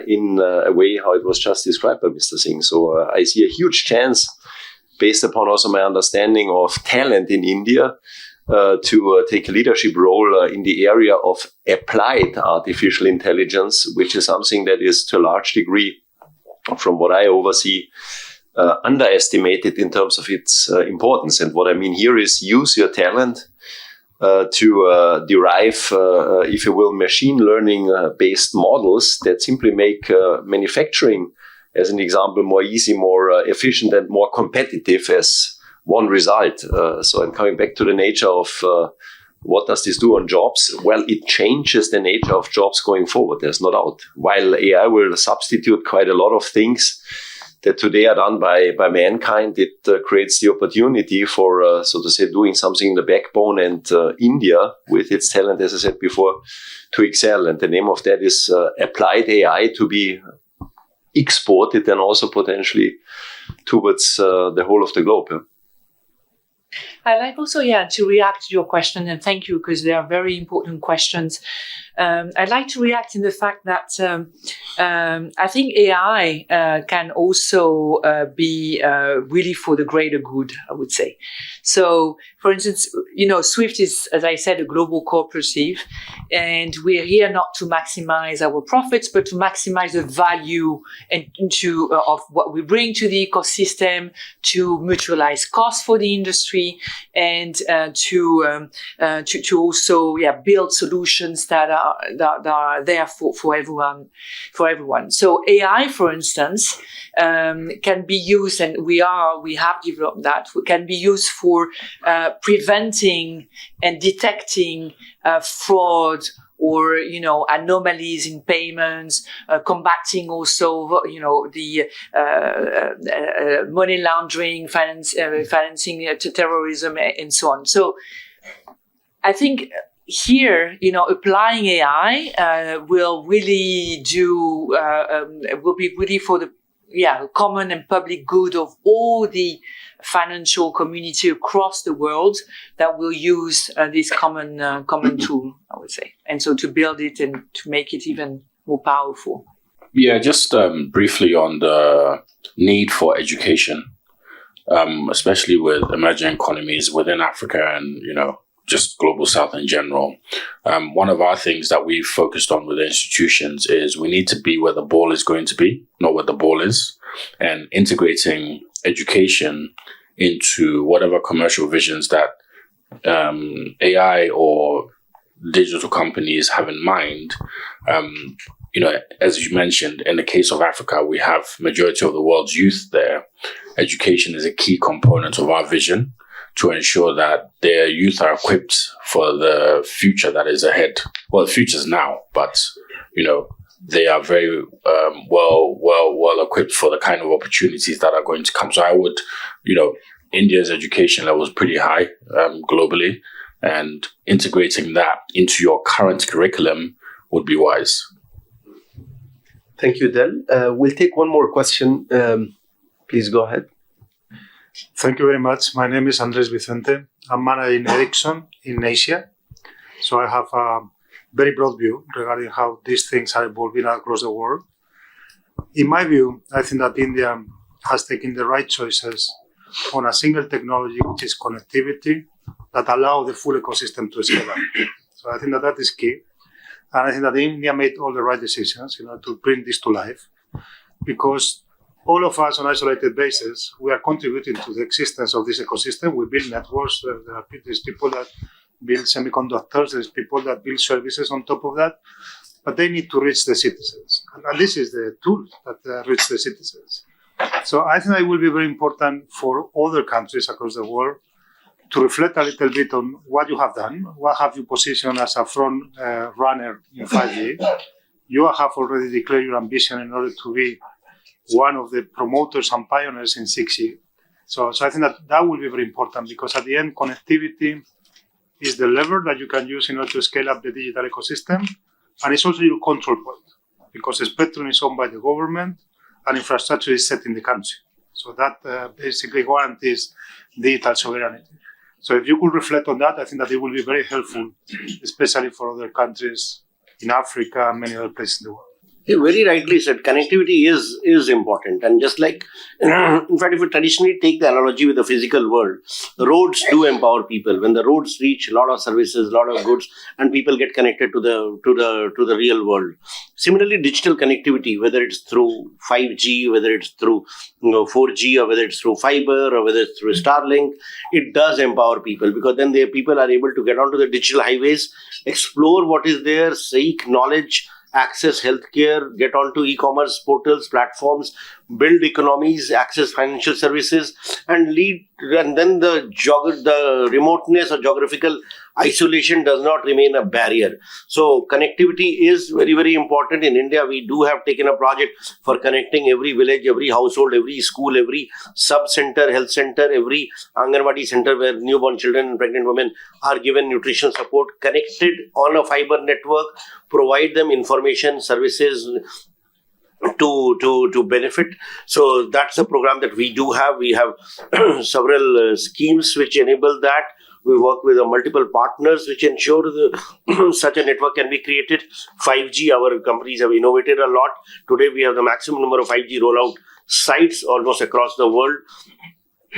in a way how it was just described by Mr. Singh. So I see a huge chance, based upon also my understanding of talent in India, to take a leadership role in the area of applied artificial intelligence, which is something that is to a large degree, from what I oversee, underestimated in terms of its importance. And what I mean here is use your talent to derive, if you will, machine learning based models that simply make manufacturing, as an example, more easy, more efficient, and more competitive as one result. So I'm coming back to the nature of what does this do on jobs? Well, it changes the nature of jobs going forward, there's no doubt. While AI will substitute quite a lot of things that today are done by mankind, it creates the opportunity for, so to say, doing something in the backbone, and India, with its talent, as I said before, to excel. And the name of that is applied AI, to be exported and also potentially towards the whole of the globe. Yeah? I'd like also, to react to your question, and thank you, because they are very important questions. I'd like to react in the fact that I think AI can also be really for the greater good, I would say. So, for instance, SWIFT is, as I said, a global cooperative, and we're here not to maximize our profits, but to maximize the value of what we bring to the ecosystem, to mutualize costs for the industry, and to also build solutions that are there for everyone. So AI, for instance, can be used, and we have developed that, can be used for preventing and detecting fraud or anomalies in payments, combating also the money laundering, financing to terrorism, and so on. So I think here, applying AI will really will be really for the common and public good of all the financial community across the world that will use this common tool, I would say, and so to build it and to make it even more powerful. Yeah, just briefly on the need for education, especially with emerging economies within Africa and just global South in general. One of our things that we've focused on with institutions is we need to be where the ball is going to be, not where the ball is, and integrating education into whatever commercial visions that AI or digital companies have in mind. As you mentioned, in the case of Africa, we have majority of the world's youth there. Education is a key component of our vision to ensure that their youth are equipped for the future that is ahead. Well, the future is now, but they are very well equipped for the kind of opportunities that are going to come. So I would, India's education level is pretty high globally, and integrating that into your current curriculum would be wise. Thank you, Del. We'll take one more question. Please go ahead. Thank you very much. My name is Andres Vicente. I'm managing Ericsson in Asia. So I have a very broad view regarding how these things are evolving across the world. In my view, I think that India has taken the right choices on a single technology, which is connectivity, that allow the full ecosystem to scale up. So I think that is key. And I think that India made all the right decisions, to bring this to life, because all of us on isolated basis, we are contributing to the existence of this ecosystem. We build networks. There's people that build semiconductors. There's people that build services on top of that. But they need to reach the citizens. And this is the tool that reach the citizens. So I think it will be very important for other countries across the world to reflect a little bit on what you have done. What have you positioned as a front runner in 5G? You have already declared your ambition in order to be one of the promoters and pioneers in 6G. So I think that will be very important, because at the end, connectivity is the lever that you can use in order to scale up the digital ecosystem. And it's also your control point, because the spectrum is owned by the government and infrastructure is set in the country. So that basically guarantees digital sovereignty. So if you could reflect on that, I think that it will be very helpful, especially for other countries in Africa and many other places in the world. You very rightly said, connectivity is important. And just like, in fact, if you traditionally take the analogy with the physical world, the roads do empower people. When the roads reach a lot of services, a lot of goods, and people get connected to the real world. Similarly, digital connectivity, whether it's through 5G, whether it's through 4G, or whether it's through fiber, or whether it's through Starlink, it does empower people, because then people are able to get onto the digital highways, explore what is there, seek knowledge, access healthcare, get onto e-commerce portals, platforms, build economies, access financial services, and then the remoteness or geographical isolation does not remain a barrier. So connectivity is very, very important. In India, we do have taken a project for connecting every village, every household, every school, every sub-center, health center, every Anganwadi center where newborn children and pregnant women are given nutrition support, connected on a fiber network, provide them information, services, to benefit. So that's a program that we do have. We have several schemes which enable that. We work with multiple partners which ensure such a network can be created. 5G, our companies have innovated a lot. Today we have the maximum number of 5G rollout sites almost across the world.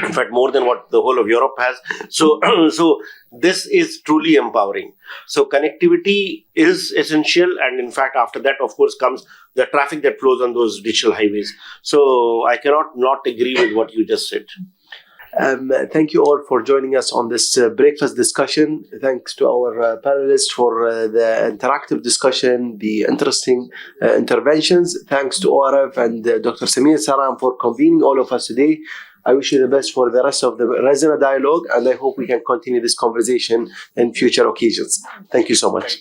In fact, more than what the whole of Europe has. So this is truly empowering. So connectivity is essential. And in fact, after that, of course, comes the traffic that flows on those digital highways. So I cannot not agree with what you just said. Thank you all for joining us on this breakfast discussion. Thanks to our panelists for the interactive discussion, the interesting interventions. Thanks to ORF and Dr. Samir Saram for convening all of us today. I wish you the best for the rest of the Raisina dialogue, and I hope we can continue this conversation in future occasions. Thank you so much.